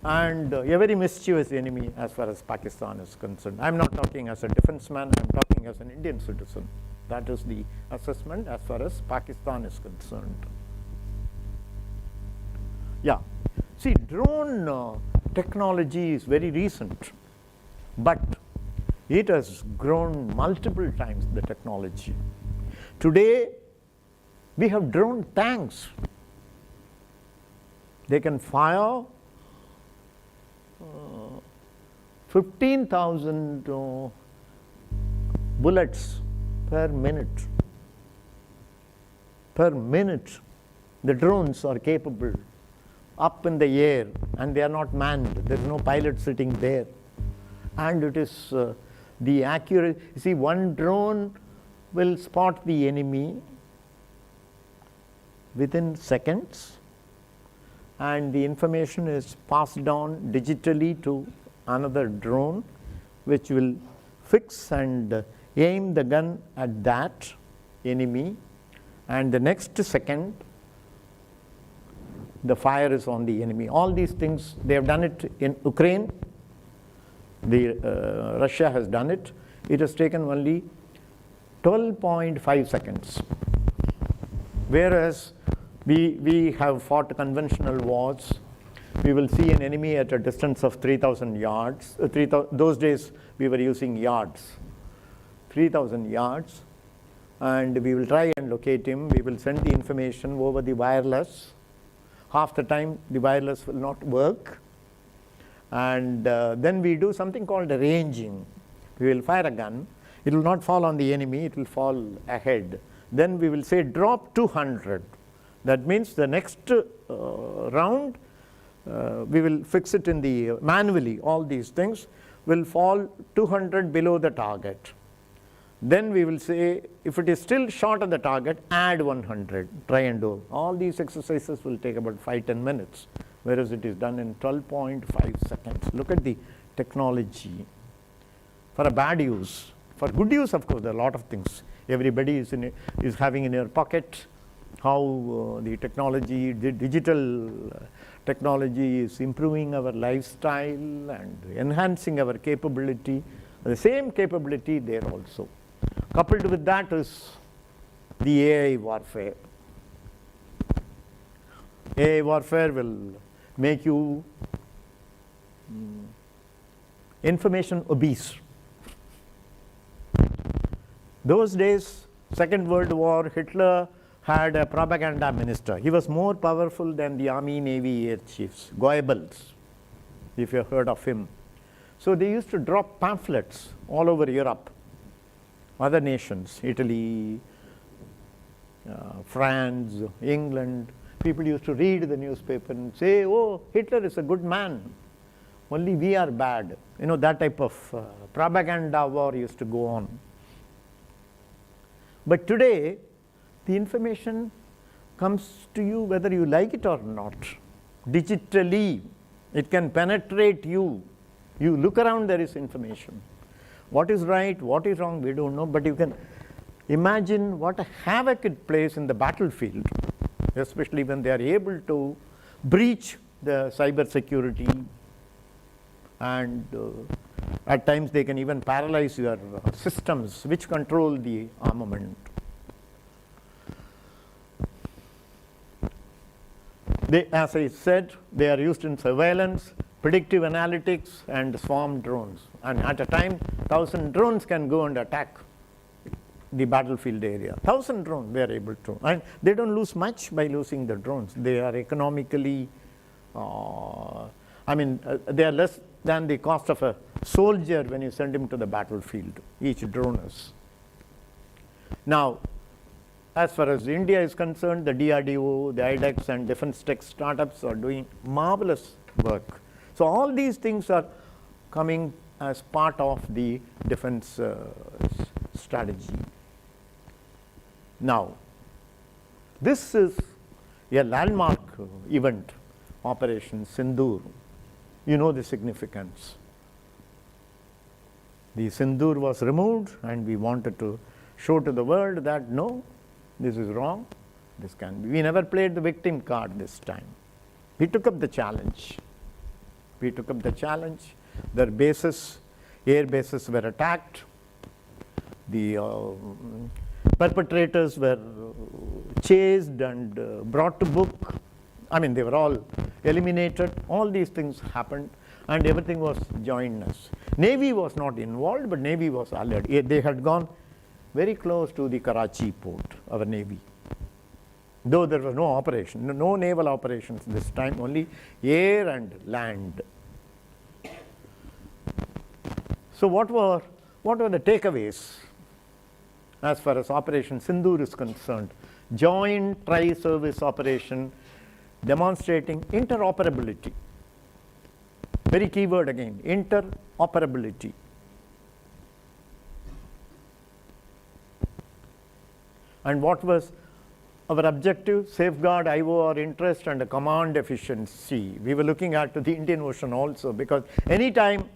and a very mischievous enemy as far as Pakistan is concerned. I'm not talking as a defense man, I'm talking as an Indian citizen. That is the assessment as far as Pakistan is concerned. Yeah, see, drone technology is very recent, but it has grown multiple times, the technology. Today, we have drone tanks. They can fire 15,000 bullets per minute. Per minute, the drones are capable up in the air, and they are not manned. There is no pilot sitting there. And it is the accurate, you see, one drone will spot the enemy within seconds, and the information is passed on digitally to another drone, which will fix and aim the gun at that enemy, and the next second the fire is on the enemy. All these things, they have done it in Ukraine. Russia has done it. It has taken only 12.5 seconds. Whereas we have fought conventional wars. We will see an enemy at a distance of 3,000 yards. Those days we were using yards. 3,000 yards. And we will try and locate him. We will send the information over the wireless. Half the time the wireless will not work, and then we do something called ranging. We will fire a gun, it will not fall on the enemy, it will fall ahead. Then we will say drop 200. That means the next round we will fix it in the manually. All these things will fall 200 below the target. Then we will say, if it is still short of the target, add 100, try and do. All these exercises will take about 5-10 minutes, whereas it is done in 12.5 seconds. Look at the technology. For a bad use. For good use, of course, there are a lot of things. Everybody is having in their pocket how the technology, the digital technology is improving our lifestyle and enhancing our capability. The same capability there also. Coupled with that is the AI warfare. AI warfare will make you information obese. Those days, Second World War, Hitler had a propaganda minister. He was more powerful than the army, navy, air chiefs, Goebbels, if you have heard of him. So they used to drop pamphlets all over Europe. Other nations, Italy, France, England, people used to read the newspaper and say, oh, Hitler is a good man, only we are bad. You know, that type of propaganda war used to go on. But today, the information comes to you whether you like it or not. Digitally, it can penetrate you. You look around, there is information. What is right, what is wrong, we don't know, but you can imagine what a havoc it plays in the battlefield, especially when they are able to breach the cyber security, and at times they can even paralyze your systems which control the armament. As I said, they are used in surveillance, predictive analytics, and swarm drones. And at a time, 1,000 drones can go and attack the battlefield area. 1,000 drones they are able to. And they don't lose much by losing the drones. They are economically, they are less than the cost of a soldier when you send him to the battlefield. Each drone is. Now, as far as India is concerned, the DRDO, the IDEX and defense tech startups are doing marvelous work. So all these things are coming as part of the defense strategy. Now, this is a landmark event, Operation Sindoor. You know the significance. The Sindoor was removed and we wanted to show to the world that no, this is wrong, this can be. We never played the victim card this time. We took up the challenge. We took up the challenge. Their bases, air bases were attacked. The perpetrators were chased and brought to book. I mean, they were all eliminated. All these things happened and everything was joinous. Navy was not involved, but Navy was alert. They had gone very close to the Karachi port, our Navy. Though there was no operation, no naval operations this time, only air and land. So what were the takeaways as far as Operation Sindoor is concerned? Joint tri-service operation demonstrating interoperability. Very key word again, interoperability. And what was our objective? Safeguard IOR interest and command efficiency. We were looking at the Indian Ocean also, because anytime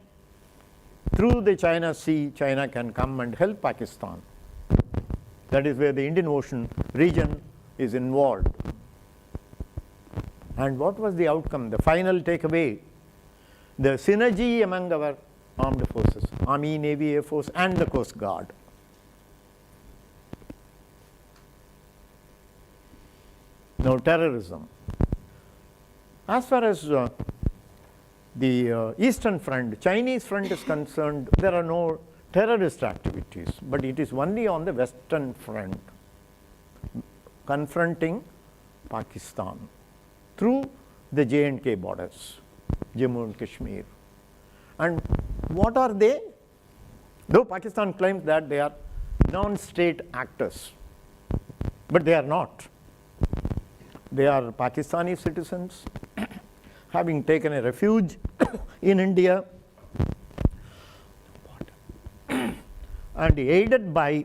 through the China Sea, China can come and help Pakistan. That is where the Indian Ocean region is involved. And what was the outcome? The final takeaway, the synergy among our armed forces, Army, Navy, Air Force and the Coast Guard. Now, terrorism. As far as the Eastern Front, Chinese front is concerned, there are no terrorist activities, but it is only on the Western Front, confronting Pakistan through the J&K borders, Jammu and Kashmir. And what are they? Though Pakistan claims that they are non-state actors, but they are not. They are Pakistani citizens having taken a refuge in India and aided by,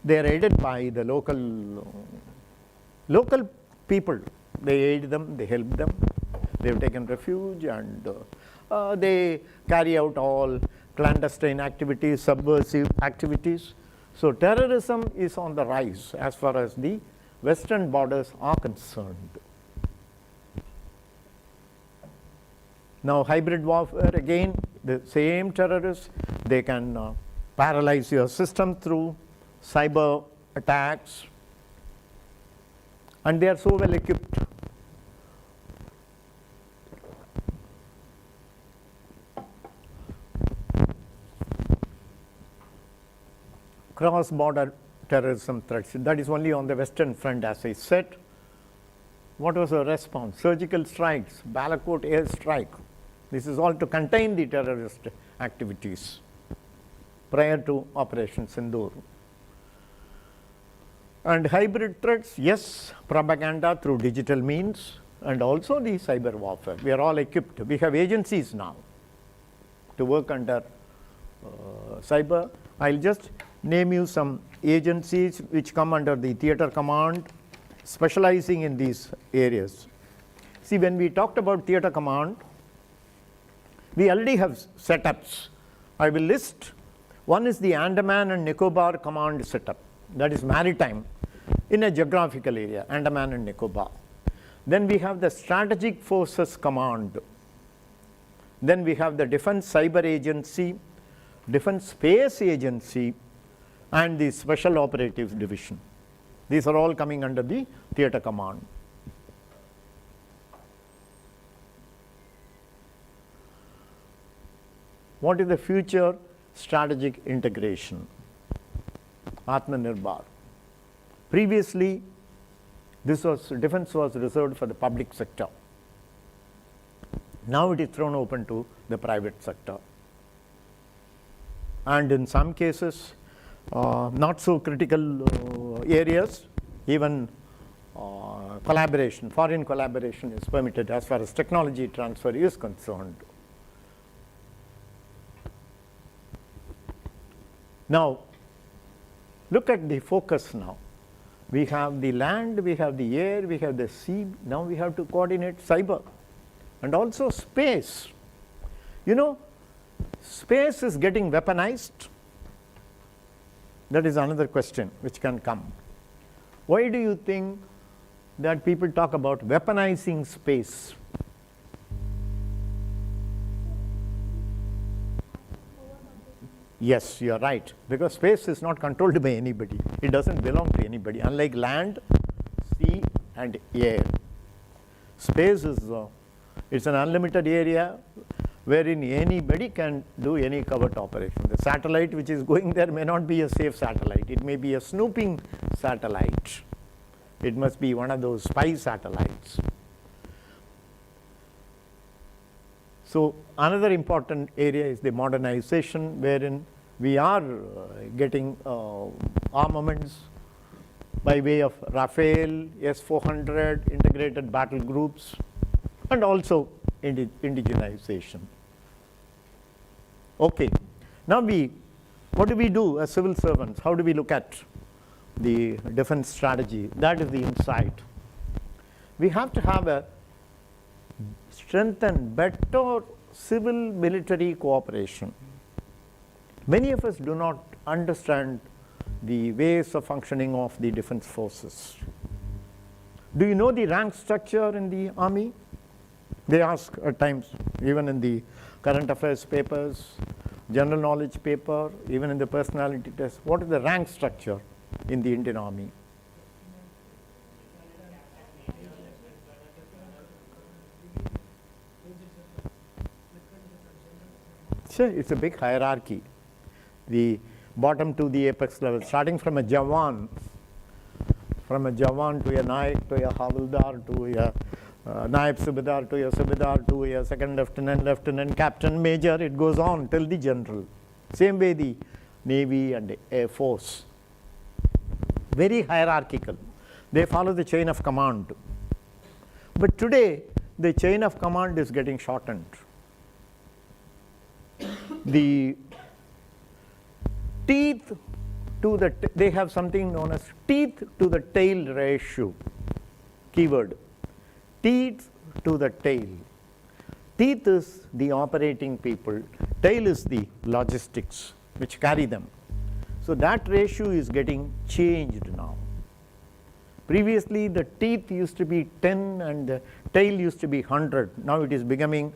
they are aided by the local people. They aid them, they help them, they have taken refuge and they carry out all clandestine activities, subversive activities. So terrorism is on the rise as far as the western borders are concerned. Now hybrid warfare, again the same terrorists, they can paralyze your system through cyber attacks, and they are so well equipped. Cross-border terrorism threats, that is only on the Western Front, as I said. What was the response? Surgical strikes, Balakot air strike. This is all to contain the terrorist activities prior to Operation Sindoor. And hybrid threats, yes, propaganda through digital means and also the cyber warfare. We are all equipped. We have agencies now to work under cyber. I'll just name you some agencies which come under the theater command, specializing in these areas. See, when we talked about theater command, we already have setups. I will list. One is the Andaman and Nicobar command setup, that is maritime in a geographical area, Andaman and Nicobar. Then we have the Strategic Forces Command. Then we have the Defense Cyber Agency, Defense Space Agency, and the Special Operations Division. These are all coming under the theater command. What is the future strategic integration? Atmanirbhar. Previously, defense was reserved for the public sector. Now it is thrown open to the private sector. And in some cases, not so critical areas, even collaboration, foreign collaboration is permitted as far as technology transfer is concerned. Now, look at the focus now. We have the land, we have the air, we have the sea. Now we have to coordinate cyber and also space. You know, space is getting weaponized. That is another question which can come. Why do you think that people talk about weaponizing space? Yes, you are right, because space is not controlled by anybody. It doesn't belong to anybody, unlike land, sea and air. Space is it's an unlimited area wherein anybody can do any covert operation. The satellite which is going there may not be a safe satellite. It may be a snooping satellite. It must be one of those spy satellites. So another important area is the modernization, wherein we are getting armaments by way of Rafale, S-400, integrated battle groups, and also indigenization. Okay, now what do we do as civil servants? How do we look at the defense strategy? That is the insight. We have to have a strengthened, better civil-military cooperation. Many of us do not understand the ways of functioning of the defense forces. Do you know the rank structure in the army? They ask at times, even in the current affairs papers, general knowledge paper, even in the personality test, what is the rank structure in the Indian Army? Sure, it's a big hierarchy. The bottom to the apex level, starting from a Jawan to a Naik, to a Havildar, to a Naib Subedar, to a Subedar, to a second lieutenant, captain, major, it goes on till the general. Same way the Navy and the Air Force. Very hierarchical. They follow the chain of command. But today, the chain of command is getting shortened. The teeth to the, they have something known as teeth to the tail ratio. Keyword, teeth to the tail. Teeth is the operating people, tail is the logistics which carry them. So that ratio is getting changed now. Previously the teeth used to be 10 and the tail used to be 100. Now it is becoming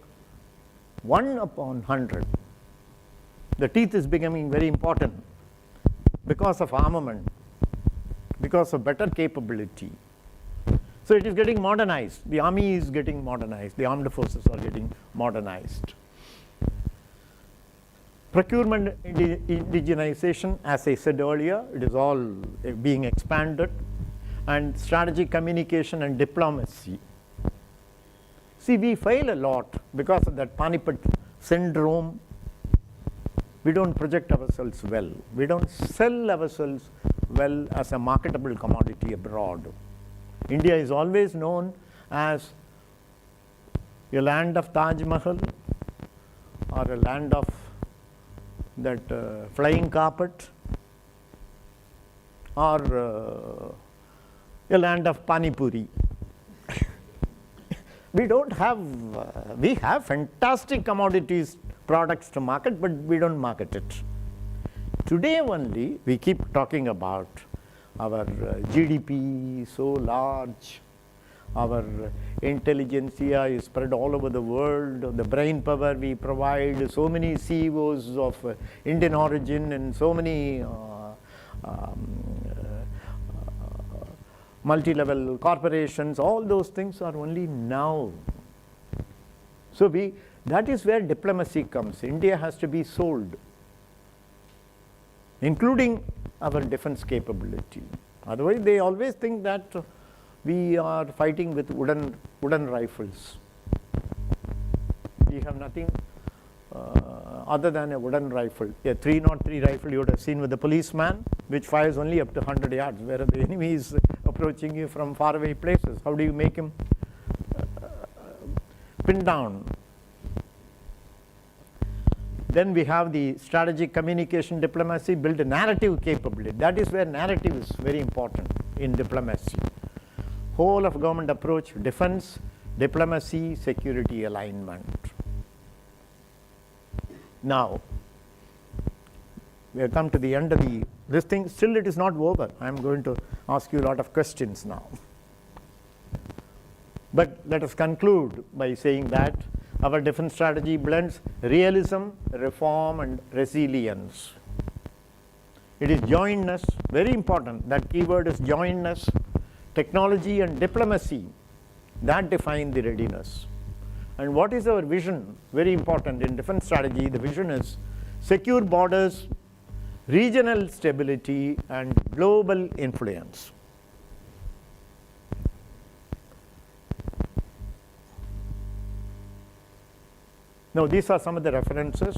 1 upon 100. The teeth is becoming very important because of armament, because of better capability. So it is getting modernized. The army is getting modernized. The armed forces are getting modernized. Procurement indigenization, as I said earlier, it is all being expanded. And strategic communication and diplomacy. See, we fail a lot because of that Panipat syndrome. We don't project ourselves well. We don't sell ourselves well as a marketable commodity abroad. India is always known as a land of Taj Mahal or a land of that flying carpet or a land of Pani Puri. We don't have, we have fantastic commodities, products to market, but we don't market it. Today only, we keep talking about our GDP so large, our intelligentsia is spread all over the world, the brain power we provide, so many CEOs of Indian origin and so many multi-level corporations, all those things are only now. So that is where diplomacy comes. India has to be sold, including our defense capability. Otherwise, they always think that we are fighting with wooden rifles. We have nothing other than a wooden rifle. A 303 rifle you would have seen with the policeman, which fires only up to 100 yards, where the enemy is approaching you from faraway places. How do you make him pin down? Then we have the strategic communication diplomacy, build a narrative capability. That is where narrative is very important in diplomacy. Whole of government approach, defense, diplomacy, security alignment. Now, we have come to the end of this thing. Still it is not over. I am going to ask you a lot of questions now. But let us conclude by saying that our defense strategy blends realism, reform, and resilience. It is jointness, very important. That keyword is jointness, technology and diplomacy that define the readiness. And what is our vision? Very important in defense strategy. The vision is secure borders, regional stability, and global influence. Now, these are some of the references.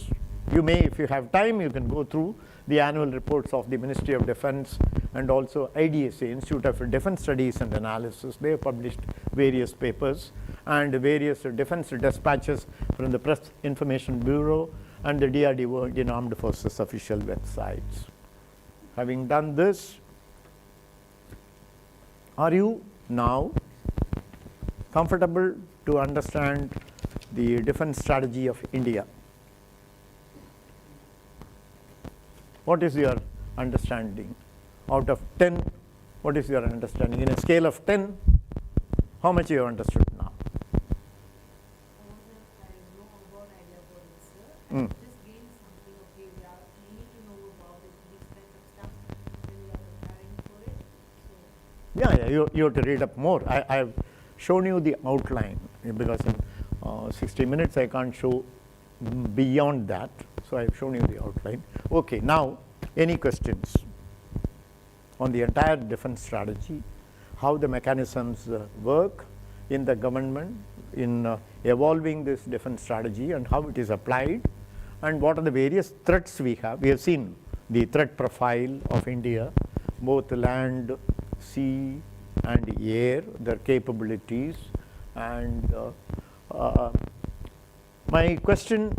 You may, if you have time, you can go through the annual reports of the Ministry of Defense and also IDSA, Institute of Defense Studies and Analysis. They have published various papers and various defense dispatches from the Press Information Bureau and the DRDO, Indian Armed Forces official websites. Having done this, are you now comfortable to understand the defense strategy of India? What is your understanding? Out of 10, what is your understanding? In a scale of 10, how much you have understood now? Mm. Yeah, you have to read up more. I have shown you the outline because in 60 minutes I can't show beyond that. So I have shown you the outline. Okay, now any questions on the entire defense strategy, how the mechanisms work in the government in evolving this defense strategy and how it is applied, and what are the various threats we have. We have seen the threat profile of India, both land, sea and air, their capabilities. And my question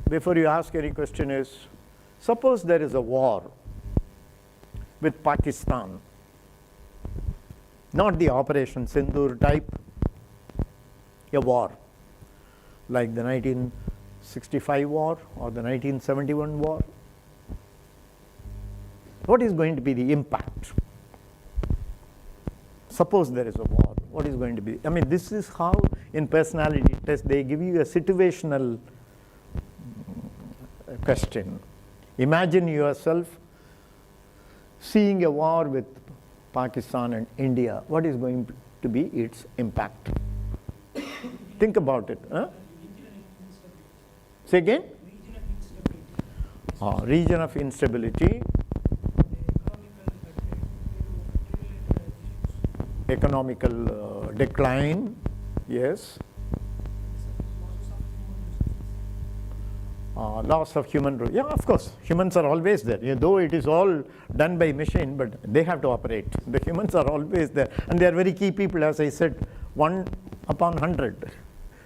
before you ask any question is, suppose there is a war with Pakistan, not the Operation Sindoor type, a war like the 1965 war or the 1971 war. What is going to be the impact? Suppose there is a war, what is going to be? I mean, this is how in personality test they give you a situational question. Imagine yourself seeing a war with Pakistan and India. What is going to be its impact? Think about it. Huh? Say again? Region of instability. Economical decline, yes. Loss of human, yeah, of course, humans are always there. Though it is all done by machine, but they have to operate. The humans are always there, and they are very key people. As I said, 1 upon 100.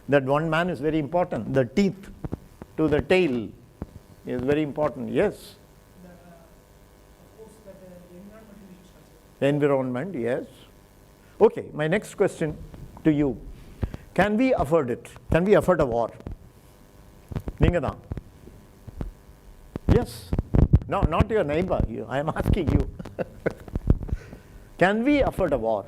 That one man is very important. The teeth to the tail is very important. Yes. Environment, yes. Okay, my next question to you. Can we afford it? Can we afford a war? Ningada? Yes. No, not your neighbor. I am asking you. Can we afford a war?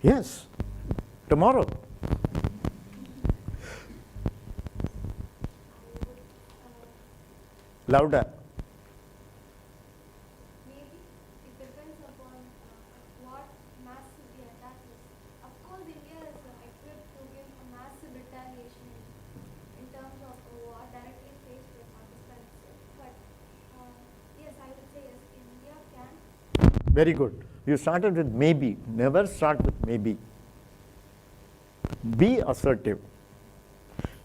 Yes. Tomorrow. Louder. Very good. You started with maybe. Never start with maybe. Be assertive.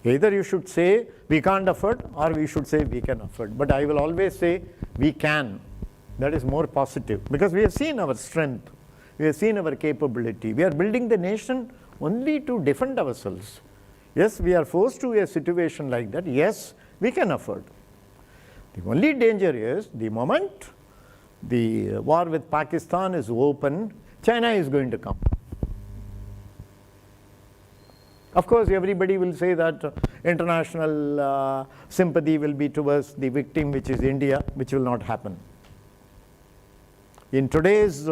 Either you should say we can't afford, or we should say we can afford. But I will always say we can. That is more positive, because we have seen our strength, we have seen our capability. We are building the nation only to defend ourselves. Yes, we are forced to a situation like that. Yes, we can afford. The only danger is the moment the war with Pakistan is open, China is going to come. Of course, everybody will say that international sympathy will be towards the victim, which is India, which will not happen. In today's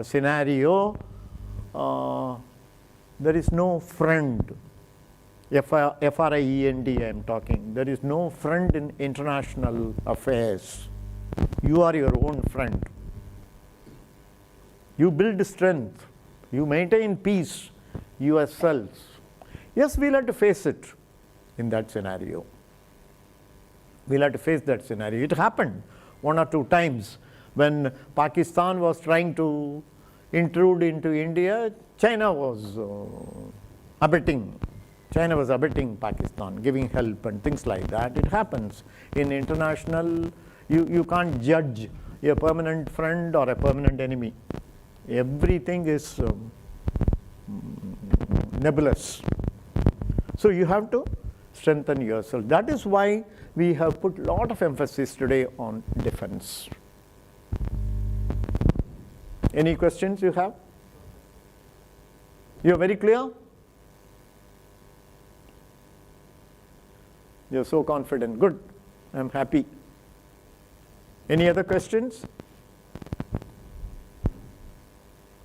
scenario, there is no friend, F-R-I-E-N-D I am talking. There is no friend in international affairs. You are your own friend. You build strength. You maintain peace yourselves. Yes, we'll have to face it in that scenario. We'll have to face that scenario. It happened 1 or 2 times when Pakistan was trying to intrude into India. China was abetting. China was abetting Pakistan, giving help and things like that. It happens. In international, you can't judge a permanent friend or a permanent enemy. Everything is nebulous. So you have to strengthen yourself. That is why we have put a lot of emphasis today on defense. Any questions you have? You are very clear? You are so confident. Good. I am happy. Any other questions?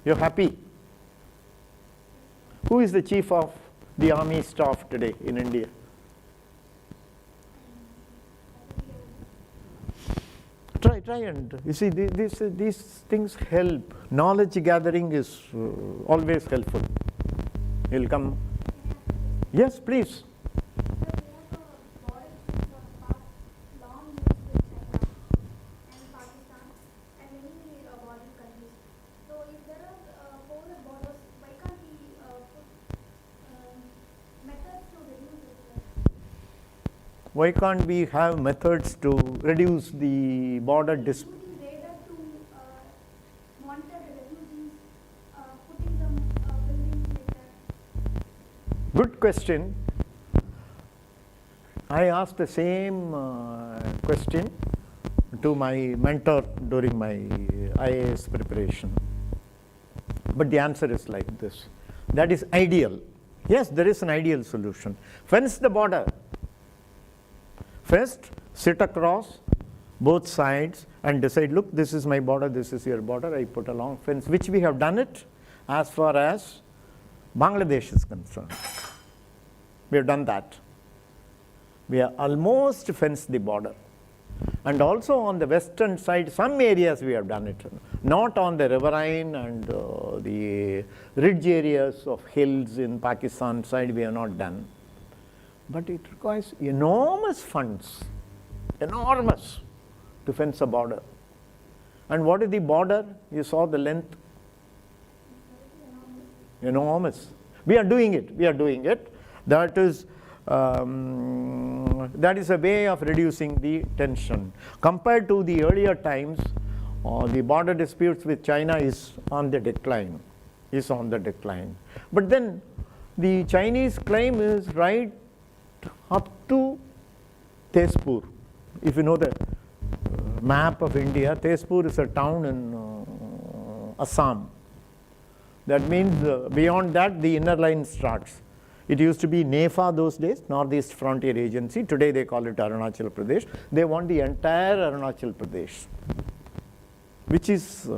You are happy? Who is the chief of the army staff today in India? Try and you see these things help. Knowledge gathering is always helpful. You'll come. Yes, please. Why can't we have methods to reduce the border dispute? Good question. I asked the same question to my mentor during my IAS preparation. But the answer is like this. That is ideal. Yes, there is an ideal solution. Fence the border. First, sit across both sides and decide, look, this is my border, this is your border. I put a long fence, which we have done it as far as Bangladesh is concerned. We have done that. We have almost fenced the border. And also on the western side, some areas we have done it. Not on the riverine and the ridge areas of hills in Pakistan side, we have not done. But it requires enormous funds, enormous, to fence a border. And what is the border? You saw the length. Enormous. We are doing it. We are doing it. That is a way of reducing the tension. Compared to the earlier times, the border disputes with China is on the decline. But then the Chinese claim is right up to Tezpur. If you know the map of India, Tezpur is a town in Assam. That means beyond that the inner line starts. It used to be NEFA those days, Northeast Frontier Agency. Today they call it Arunachal Pradesh. They want the entire Arunachal Pradesh, which is,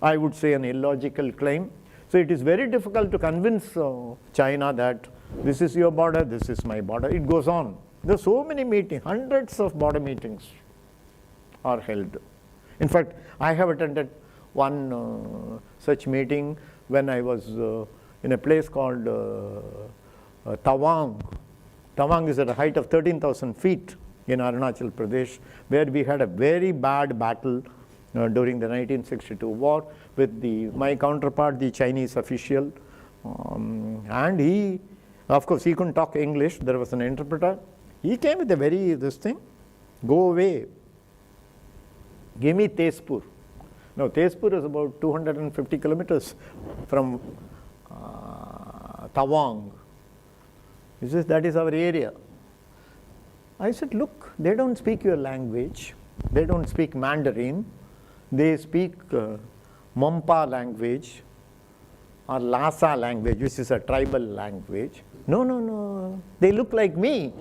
I would say, an illogical claim. So it is very difficult to convince China that this is your border, this is my border. It goes on. There are so many meetings, hundreds of border meetings are held. In fact, I have attended one such meeting when I was in a place called Tawang. Tawang is at a height of 13,000 feet in Arunachal Pradesh, where we had a very bad battle during the 1962 war with my counterpart, the Chinese official, And he, of course, he couldn't talk English. There was an interpreter. He came with a very, this thing, go away. Give me Tezpur. Now, Tezpur is about 250 kilometers from Tawang. He says, that is our area. I said, look, they don't speak your language. They don't speak Mandarin. They speak Mompa language or Lhasa language, which is a tribal language. No, no, no, they look like me.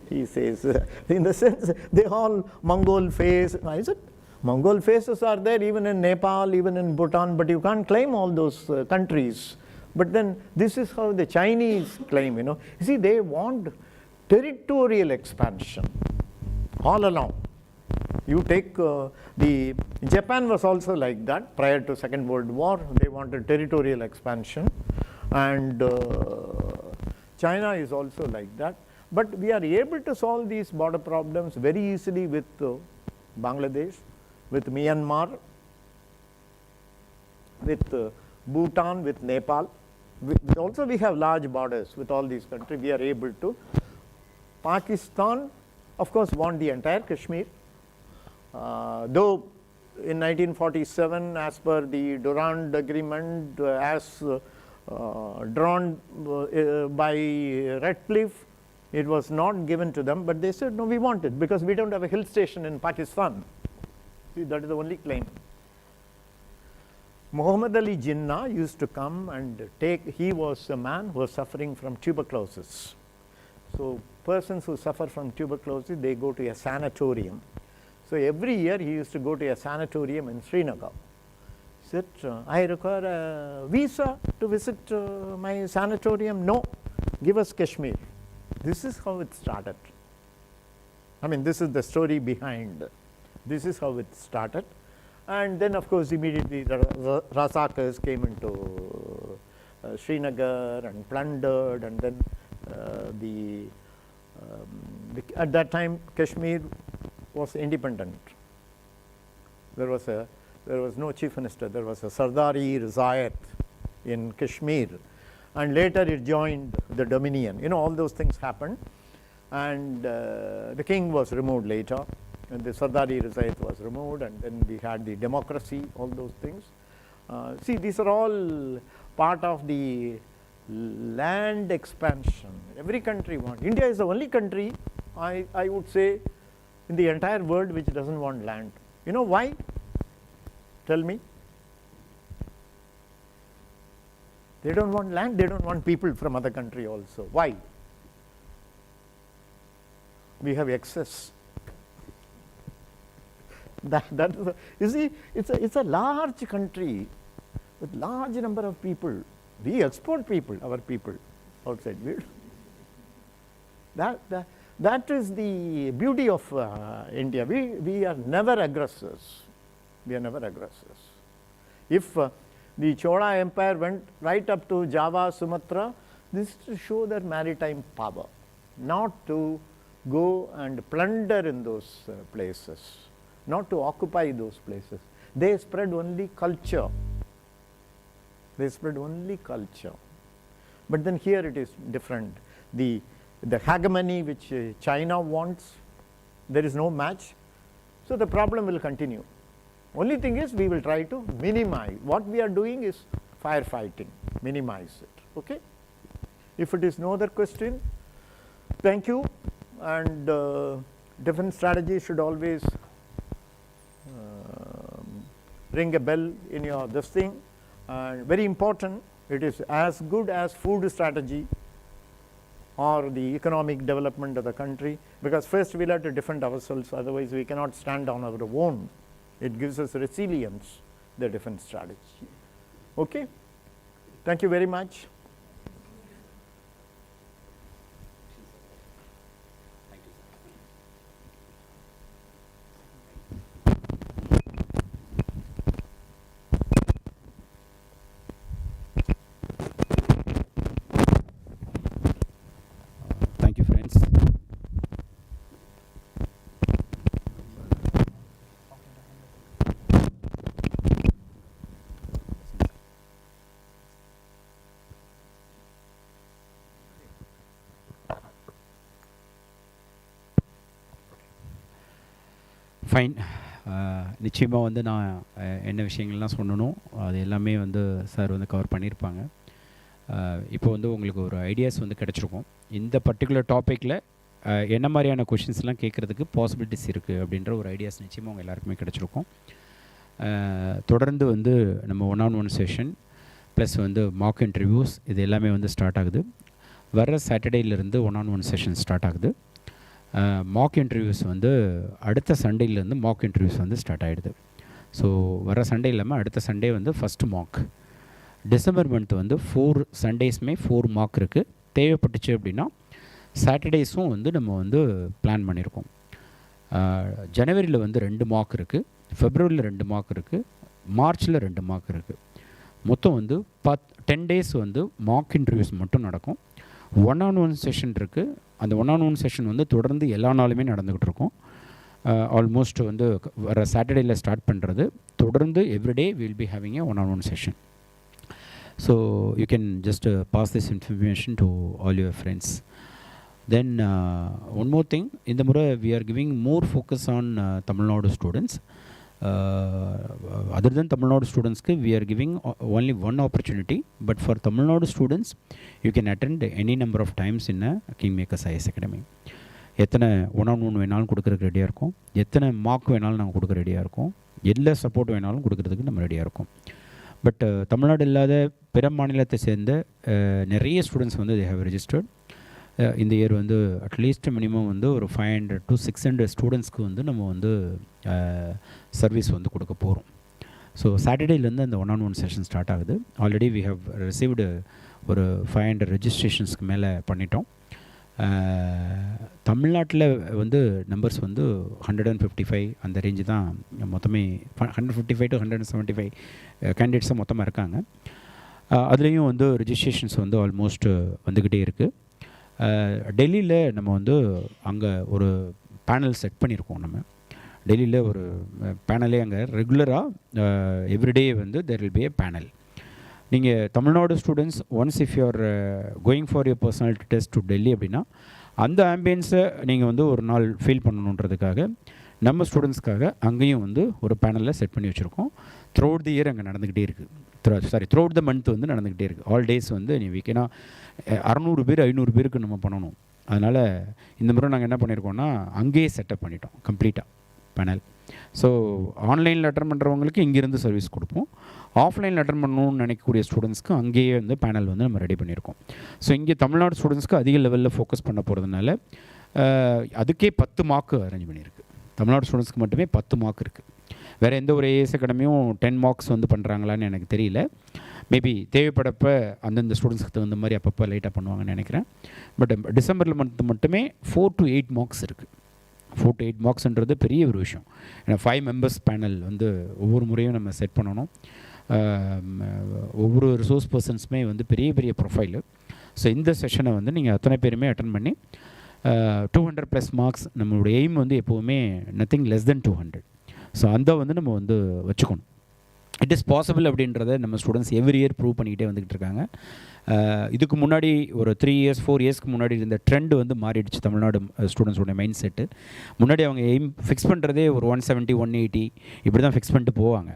He says, in the sense, they all Mongol face. I said, Mongol faces are there even in Nepal, even in Bhutan, but you can't claim all those countries. But then this is how the Chinese claim, You see, they want territorial expansion all along. You take Japan was also like that prior to Second World War. They wanted territorial expansion, and China is also like that. But we are able to solve these border problems very easily with Bangladesh, with Myanmar, with Bhutan, with Nepal. Also we have large borders with all these countries. We are able to. Pakistan, of course, want the entire Kashmir. Though in 1947, as per the Durand Agreement, as drawn by Ratcliffe, it was not given to them, but they said, no, we want it because we don't have a hill station in Pakistan. See, that is the only claim. Muhammad Ali Jinnah used to come and he was a man who was suffering from tuberculosis. So persons who suffer from tuberculosis, they go to a sanatorium. So every year he used to go to a sanatorium in Srinagar. He said, I require a visa to visit my sanatorium. No, give us Kashmir. This is how it started. I mean, this is the story behind. This is how it started. And then, of course, immediately the Razakars came into Srinagar and plundered, and then at that time Kashmir was independent. There was no chief minister. There was a Sardari Rizayat in Kashmir, and later it joined the Dominion. All those things happened, and the king was removed later, and the Sardari Rizayat was removed, and then we had the democracy, all those things. See, these are all part of the land expansion. Every country wants. India is the only country, I would say, in the entire world which doesn't want land. You know why? Tell me. They don't want land, they don't want people from other country also. Why? We have excess. That is you see, it's a large country with large number of people. We export people, our people outside. That is the beauty of India. We are never aggressors. We are never aggressors. If the Chola Empire went right up to Java, Sumatra, this is to show their maritime power, not to go and plunder in those places, not to occupy those places. They spread only culture. They spread only culture. But then here it is different. The hegemony which China wants, there is no match. So the problem will continue. Only thing is we will try to minimize. What we are doing is firefighting, minimize it. Okay? If it is no other question, thank you. And defense strategy should always ring a bell in your this thing. And very important, it is as good as food strategy or the economic development of the country, because first we'll have to defend ourselves, otherwise we cannot stand on our own. It gives us resilience, the defense strategy. Okay? Thank you very much. Thank you, friends. Fine. நிச்சயமாக வந்து நான் என்ன விஷயங்கள்லாம் சொல்லணும் அது எல்லாமே வந்து sir வந்து கவர் பண்ணியிருப்பாங்க. இப்போ வந்து உங்களுக்கு ஒரு ஐடியாஸ் வந்து கிடச்சிருக்கும். இந்த பர்டிகுலர் டாப்பிக்கில் என்ன மாதிரியான கொஷின்ஸ்லாம் கேட்குறதுக்கு பாசிபிலிட்டிஸ் இருக்குது அப்படின்ற ஒரு ஐடியாஸ் நிச்சயமாக உங்கள் எல்லாருக்குமே கிடச்சிருக்கும். தொடர்ந்து வந்து நம்ம 1-on-1 செஷன் ப்ளஸ் வந்து மார்க் இன்டர்வியூஸ் இது எல்லாமே வந்து ஸ்டார்ட் ஆகுது. வர சாட்டர்டேலேருந்து 1-on-1 செஷன் ஸ்டார்ட் ஆகுது. மார்க் இன்டர்வியூஸ் வந்து அடுத்த சண்டேலேருந்து மார்க் இன்டர்வியூஸ் வந்து ஸ்டார்ட் ஆகிடுது. ஸோ வர சண்டே இல்லாமல் அடுத்த சண்டே வந்து ஃபஸ்ட்டு மார்க். டிசம்பர் மந்த் வந்து 4 சண்டேஸுமே 4 மார்க் இருக்குது. தேவைப்பட்டுச்சு அப்படின்னா சாட்டர்டேஸும் வந்து நம்ம வந்து பிளான் பண்ணியிருக்கோம். ஜனவரியில் வந்து 2 மார்க் இருக்குது, ஃபெப்ரவரியில் 2 மார்க் இருக்குது, மார்ச்சில் 2 மார்க் இருக்குது. மொத்தம் வந்து 10 டேஸ் வந்து மார்க் இன்டர்வியூஸ் மட்டும் நடக்கும். 1-on-1 செஷன் இருக்குது. அந்த 1-on-1 செஷன் வந்து தொடர்ந்து எல்லா நாளுமே நடந்துக்கிட்டு இருக்கும். ஆல்மோஸ்ட் வந்து வர சாட்டர்டேயில் ஸ்டார்ட் பண்ணுறது தொடர்ந்து everyday will be having a 1-on-1 session. So you can just pass this information to all your friends. Then one more thing, in the mura we are giving more focus on Tamil Nadu students. Other than Tamil Nadu students, we are giving only one opportunity. But for Tamil Nadu students, you can attend any number of times in Kingmakers IAS Academy. எத்தனை 1-on-1 வேணாலும் கொடுக்குறதுக்கு ரெடியாக இருக்கும், எத்தனை mark வேணாலும் நாங்கள் கொடுக்க ரெடியாக இருக்கோம், எல்லா சப்போர்ட் வேணாலும் கொடுக்குறதுக்கு நம்ம ரெடியாக இருக்கோம். பட் தமிழ்நாடு இல்லாத பிற மாநிலத்தை சேர்ந்த நிறைய ஸ்டூடெண்ட்ஸ் வந்து they have registered. இந்த இயர் வந்து அட்லீஸ்ட் மினிமம் வந்து ஒரு 500 to 600 ஸ்டூடெண்ட்ஸ்க்கு வந்து நம்ம வந்து சர்வீஸ் வந்து கொடுக்க போகிறோம். ஸோ சாட்டர்டேலேருந்து அந்த 1-on-1 செஷன் ஸ்டார்ட் ஆகுது. ஆல்ரெடி வி ஹவ் ரிசீவ்டு ஒரு 500 ரெஜிஸ்ட்ரேஷன்ஸ்க்கு மேலே பண்ணிட்டோம். தமிழ்நாட்டில் வந்து நம்பர்ஸ் வந்து 155 அந்த ரேஞ்சு தான் மொத்தமே 155 to 175 கேண்டிடேட்ஸாக மொத்தமாக இருக்காங்க. அதுலேயும் வந்து ரெஜிஸ்ட்ரேஷன்ஸ் வந்து ஆல்மோஸ்ட் வந்துக்கிட்டே இருக்குது. டெல்லியில் நம்ம வந்து அங்கே ஒரு பேனல் செட் பண்ணியிருக்கோம். நம்ம டெல்லியில் ஒரு பேனலே அங்கே ரெகுலராக எவ்ரிடே வந்து there will B A panel. நீங்கள் Tamil Nadu students once if you are going for your personality test to Delhi அப்படின்னா அந்த ஆம்பியன்ஸை நீங்கள் வந்து ஒரு நாள் ஃபீல் பண்ணணுன்றதுக்காக நம்ம ஸ்டூடெண்ட்ஸ்க்காக அங்கேயும் வந்து ஒரு பேனலில் செட் பண்ணி வச்சுருக்கோம். த்ரூ அவுட் தி இயர் அங்கே நடந்துக்கிட்டே இருக்குது. த்ரூ அவுட் த மந்த் வந்து நடந்துக்கிட்டே இருக்குது. ஆல் டேஸ் வந்து நீ வீக்கேனா 600 பேர் 500 பேருக்கு நம்ம பண்ணணும். அதனால் இந்த முறை நாங்கள் என்ன பண்ணியிருக்கோம்னா அங்கேயே செட்டப் பண்ணிட்டோம் கம்ப்ளீட்டாக பேனல். ஸோ ஆன்லைனில் அட்டன் பண்ணுறவங்களுக்கு இங்கேருந்து சர்வீஸ் கொடுப்போம். ஆஃப்லைனில் அட்டன் பண்ணணும்னு நினைக்கக்கூடிய ஸ்டூடெண்ட்ஸ்க்கு அங்கேயே வந்து பேனல் வந்து நம்ம ரெடி பண்ணியிருக்கோம். ஸோ இங்கே தமிழ்நாடு ஸ்டூடெண்ட்ஸ்க்கு அதிக லெவலில் ஃபோக்கஸ் பண்ண போகிறதுனால அதுக்கே 10 மார்க் அரேஞ்ச் பண்ணியிருக்கு. தமிழ்நாடு ஸ்டூடெண்ட்ஸ்க்கு மட்டுமே 10 மார்க் இருக்குது. வேறு எந்த ஒரு ஏஎஸ் அகாடமியும் 10 மார்க்ஸ் வந்து பண்ணுறாங்களான்னு எனக்கு தெரியல. மேபி தேவைப்படப்போ அந்தந்த ஸ்டூடெண்ட்ஸ்க்கு தகுந்த மாதிரி அப்பப்போ லைட்டாக பண்ணுவாங்கன்னு நினைக்கிறேன். பட் டிசம்பரில் மட்டுமே 4 to 8 மார்க்ஸ் இருக்குது. 4 to 8 மார்க்ஸ்ன்றது பெரிய ஒரு விஷயம். ஏன்னா 5 மெம்பர்ஸ் பேனல் வந்து ஒவ்வொரு முறையும் நம்ம செட் பண்ணணும். ஒவ்வொரு ரிசோர்ஸ் பர்சன்ஸுமே வந்து பெரிய பெரிய ப்ரொஃபைலு. ஸோ இந்த செஷனை வந்து நீங்கள் அத்தனை பேருமே அட்டன் பண்ணி 200+ மார்க்ஸ் நம்மளுடைய எய்ம் வந்து எப்போவுமே நத்திங் லெஸ் தென் 200. ஸோ அந்த வந்து நம்ம வந்து வச்சுக்கணும். இட் இஸ் பாசிபிள் அப்படின்றத நம்ம ஸ்டூடெண்ட்ஸ் எவ்ரி இயர் ப்ரூவ் பண்ணிக்கிட்டே வந்துக்கிட்டு இருக்காங்க. இதுக்கு முன்னாடி ஒரு 3 years 4 yearsக்கு முன்னாடி இருந்த ட்ரெண்டு வந்து மாறிடுச்சு. தமிழ்நாடு ஸ்டூடெண்ட்ஸோட மைண்ட் செட்டு முன்னாடி அவங்க எய்ம் ஃபிக்ஸ் பண்ணுறதே ஒரு 170 180 இப்படி தான் ஃபிக்ஸ் பண்ணிட்டு போவாங்க.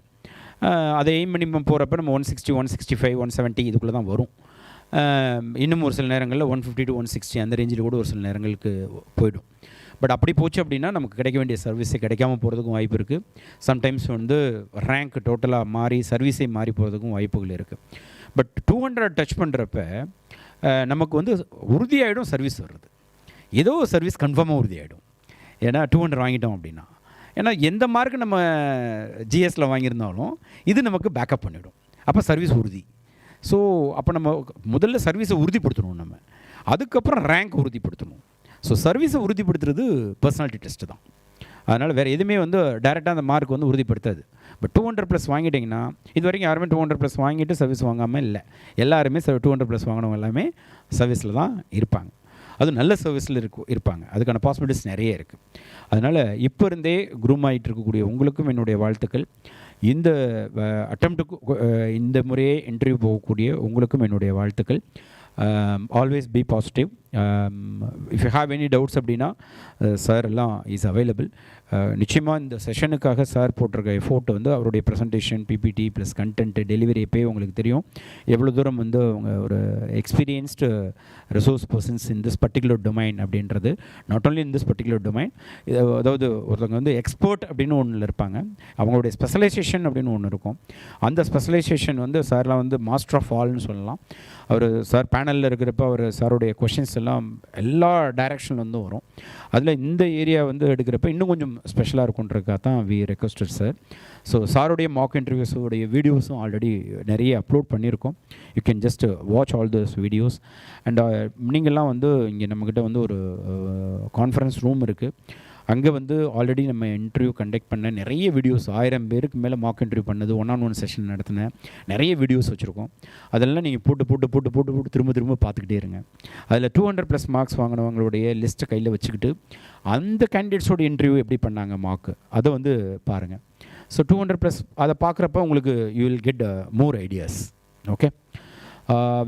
அதை எய்ம் பண்ணி போகிறப்ப நம்ம 160 165 170 இதுக்குள்ளே தான் வரும். இன்னும் ஒரு சில நேரங்களில் 150 to 160 அந்த ரேஞ்சில் கூட ஒரு சில நேரங்களுக்கு போயிடும். பட் அப்படி போச்சு அப்படின்னா நமக்கு கிடைக்க வேண்டிய சர்வீஸே கிடைக்காம போகிறதுக்கும் வாய்ப்பு இருக்குது. சம்டைம்ஸ் வந்து ரேங்க் டோட்டலாக மாறி சர்வீஸே மாறி போகிறதுக்கும் வாய்ப்புகள் இருக்குது. பட் 200 டச் பண்ணுறப்ப நமக்கு வந்து உறுதியாகிடும் சர்வீஸ் வர்றது. ஏதோ சர்வீஸ் கன்ஃபார்மாக உறுதியாகிடும். ஏன்னா 200 வாங்கிட்டோம் அப்படின்னா, ஏன்னா எந்த மார்க்கு நம்ம ஜிஎஸில் வாங்கியிருந்தாலும் இது நமக்கு பேக்கப் பண்ணிவிடும். அப்போ சர்வீஸ் உறுதி. ஸோ அப்போ நம்ம முதல்ல சர்வீஸை உறுதிப்படுத்தணும், நம்ம அதுக்கப்புறம் ரேங்க் உறுதிப்படுத்தணும். ஸோ சர்வீஸை உறுதிப்படுத்துறது பர்சனாலிட்டி டெஸ்ட்டு தான். அதனால் வேறு எதுவுமே வந்து டேரெக்டாக அந்த மார்க் வந்து உறுதிப்படுத்தாது. பட் 200+ வாங்கிட்டிங்கன்னா, இது வரைக்கும் யாருமே 200+ வாங்கிட்டு சர்வீஸ் வாங்காமல் இல்லை. எல்லாருமே 200+ வாங்கினவங்க எல்லாமே சர்வீஸில் தான் இருப்பாங்க. அது நல்ல சர்வீஸில் இருப்பாங்க. அதுக்கான பாசிபிலிட்டிஸ் நிறைய இருக்குது. அதனால் இப்போ இருந்தே க்ரூம் ஆகிட்டு இருக்கக்கூடிய உங்களுக்கும் என்னுடைய வாழ்த்துக்கள். இந்த அட்டெம்ப்ட்டுக்கு இந்த முறையே இன்டர்வியூ போகக்கூடிய உங்களுக்கும் என்னுடைய வாழ்த்துக்கள். Always be positive. If you have any doubts அப்படின்னா சார் எல்லாம் இஸ் அவைலபிள். நிச்சயமாக இந்த செஷனுக்காக சார் போட்டிருக்க எஃபோர்ட் வந்து அவருடைய presentation, PPT plus content delivery எப்போயே உங்களுக்கு தெரியும் எவ்வளோ தூரம் வந்து அவங்க ஒரு experienced resource persons in this particular domain அப்படின்றது. Not only in this particular domain, அதாவது ஒருத்தவங்க வந்து எக்ஸ்பர்ட் அப்படின்னு ஒன்றில் இருப்பாங்க, அவங்களுடைய ஸ்பெஷலைசேஷன் அப்படின்னு ஒன்று இருக்கும். அந்த ஸ்பெஷலைசேஷன் வந்து சார்லாம் வந்து மாஸ்டர் ஆஃப் ஆல்னு சொல்லலாம். அவர் சார் பேனலில் இருக்கிறப்ப அவர் சாருடைய கொஷின்ஸ் எல்லாம் எல்லா டைரக்ஷனில் வந்து வரும். அதில் இந்த ஏரியா வந்து எடுக்கிறப்ப இன்னும் கொஞ்சம் ஸ்பெஷலாக இருக்குன்றதுக்காக தான் வி ரெக்வஸ்டட் சார். ஸோ சாருடைய மாக் இன்டர்வியூஸோடைய வீடியோஸும் ஆல்ரெடி நிறைய அப்லோட் பண்ணியிருக்கோம். You can just watch all those videos. And நீங்கள்லாம் வந்து இங்கே நம்மக்கிட்ட வந்து ஒரு கான்ஃபரன்ஸ் ரூம் இருக்குது. அங்கே வந்து ஆல்ரெடி நம்ம இன்டர்வியூ கண்டக்ட் பண்ண நிறைய வீடியோஸ், 1000 பேருக்கு மேலே மார்க் இன்டர்வியூ பண்ணது, 1-on-1 செஷன் நடத்தின நிறைய வீடியோஸ் வச்சுருக்கோம். அதெல்லாம் நீங்கள் போட்டு திரும்ப பார்த்துக்கிட்டே இருங்க. அதில் 200+ மார்க்ஸ் வாங்கினவங்களுடைய லிஸ்ட்டை கையில் வச்சுக்கிட்டு அந்த கேண்டிடேட்ஸோட இன்டர்வியூ எப்படி பண்ணாங்க மார்க்கு, அதை வந்து பாருங்கள். ஸோ 200+ அதை பார்க்குறப்ப உங்களுக்கு you will get more ideas. Okay,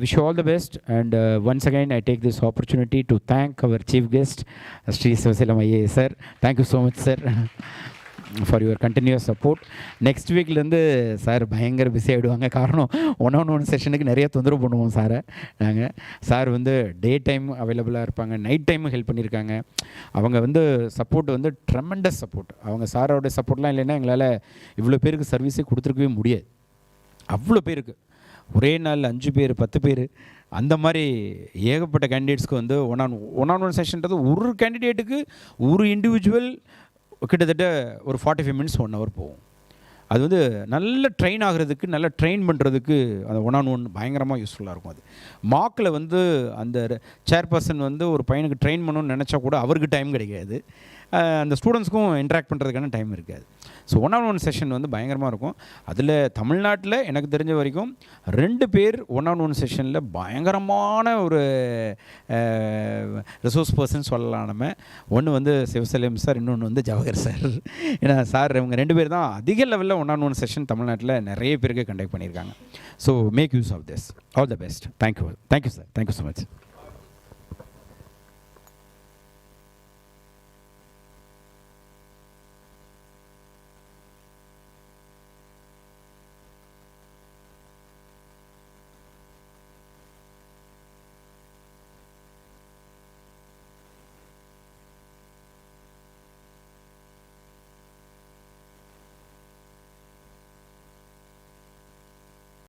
wish you all the best, and once again I take this opportunity to thank our chief guest, Capt.Sivasailam IAS sir. Thank you so much sir for your continuous support. Next வீக்லேருந்து sir பயங்கர busy ஆகிடுவாங்க. காரணம் 1-on-1 செஷனுக்கு நிறைய தொந்தரவு பண்ணுவோம் சாரை நாங்கள். Sir வந்து டே டைம் அவைலபிளாக இருப்பாங்க, நைட் டைமும் ஹெல்ப் பண்ணியிருக்காங்க. அவங்க வந்து சப்போர்ட் வந்து ட்ரெமெண்டஸ் சப்போர்ட். அவங்க சாரோட சப்போர்ட்லாம் இல்லைன்னா எங்களால் இவ்வளோ பேருக்கு சர்வீஸே கொடுத்துருக்கவே முடியாது. அவ்வளோ பேருக்கு ஒரே நாள் 5 பேர் 10 பேர் அந்த மாதிரி ஏகப்பட்ட கேண்டிடேட்ஸ்க்கு வந்து ஒன்-on-1 செஷன்றது ஒரு கேண்டிடேட்டுக்கு ஒரு இண்டிவிஜுவல் கிட்டத்தட்ட ஒரு 45 மினிட்ஸ் 1 hour போகும். அது வந்து நல்ல ட்ரெயின் ஆகிறதுக்கு, நல்ல ட்ரெயின் பண்ணுறதுக்கு அந்த 1-on-1 பயங்கரமாக யூஸ்ஃபுல்லாக இருக்கும். அது மார்க்கில் வந்து அந்த சேர்பர்சன் வந்து ஒரு பையனுக்கு ட்ரெயின் பண்ணணும்னு நினச்சா கூட அவருக்கு டைம் கிடைக்காது, அந்த ஸ்டூடெண்ட்ஸ்க்கும் இன்ட்ராக்ட் பண்ணுறதுக்கான டைம் இருக்காது. ஸோ 1-on-1 செஷன் வந்து பயங்கரமாக இருக்கும். அதில் தமிழ்நாட்டில் எனக்கு தெரிஞ்ச வரைக்கும் 2 பேர் 1-on-1 செஷனில் பயங்கரமான ஒரு ரிசோர்ஸ் பர்சன் சொல்லலாம் நம்ம. ஒன்று வந்து சிவசைலம் சார், இன்னொன்று வந்து ஜவஹர் சார். ஏன்னா சார் இவங்க 2 பேர் தான் அதிக லெவலில் 1-on-1 செஷன் தமிழ்நாட்டில் நிறைய பேருக்கு கண்டக்ட் பண்ணியிருக்காங்க. So make use of this. All the best. Thank you sir. Thank you so much.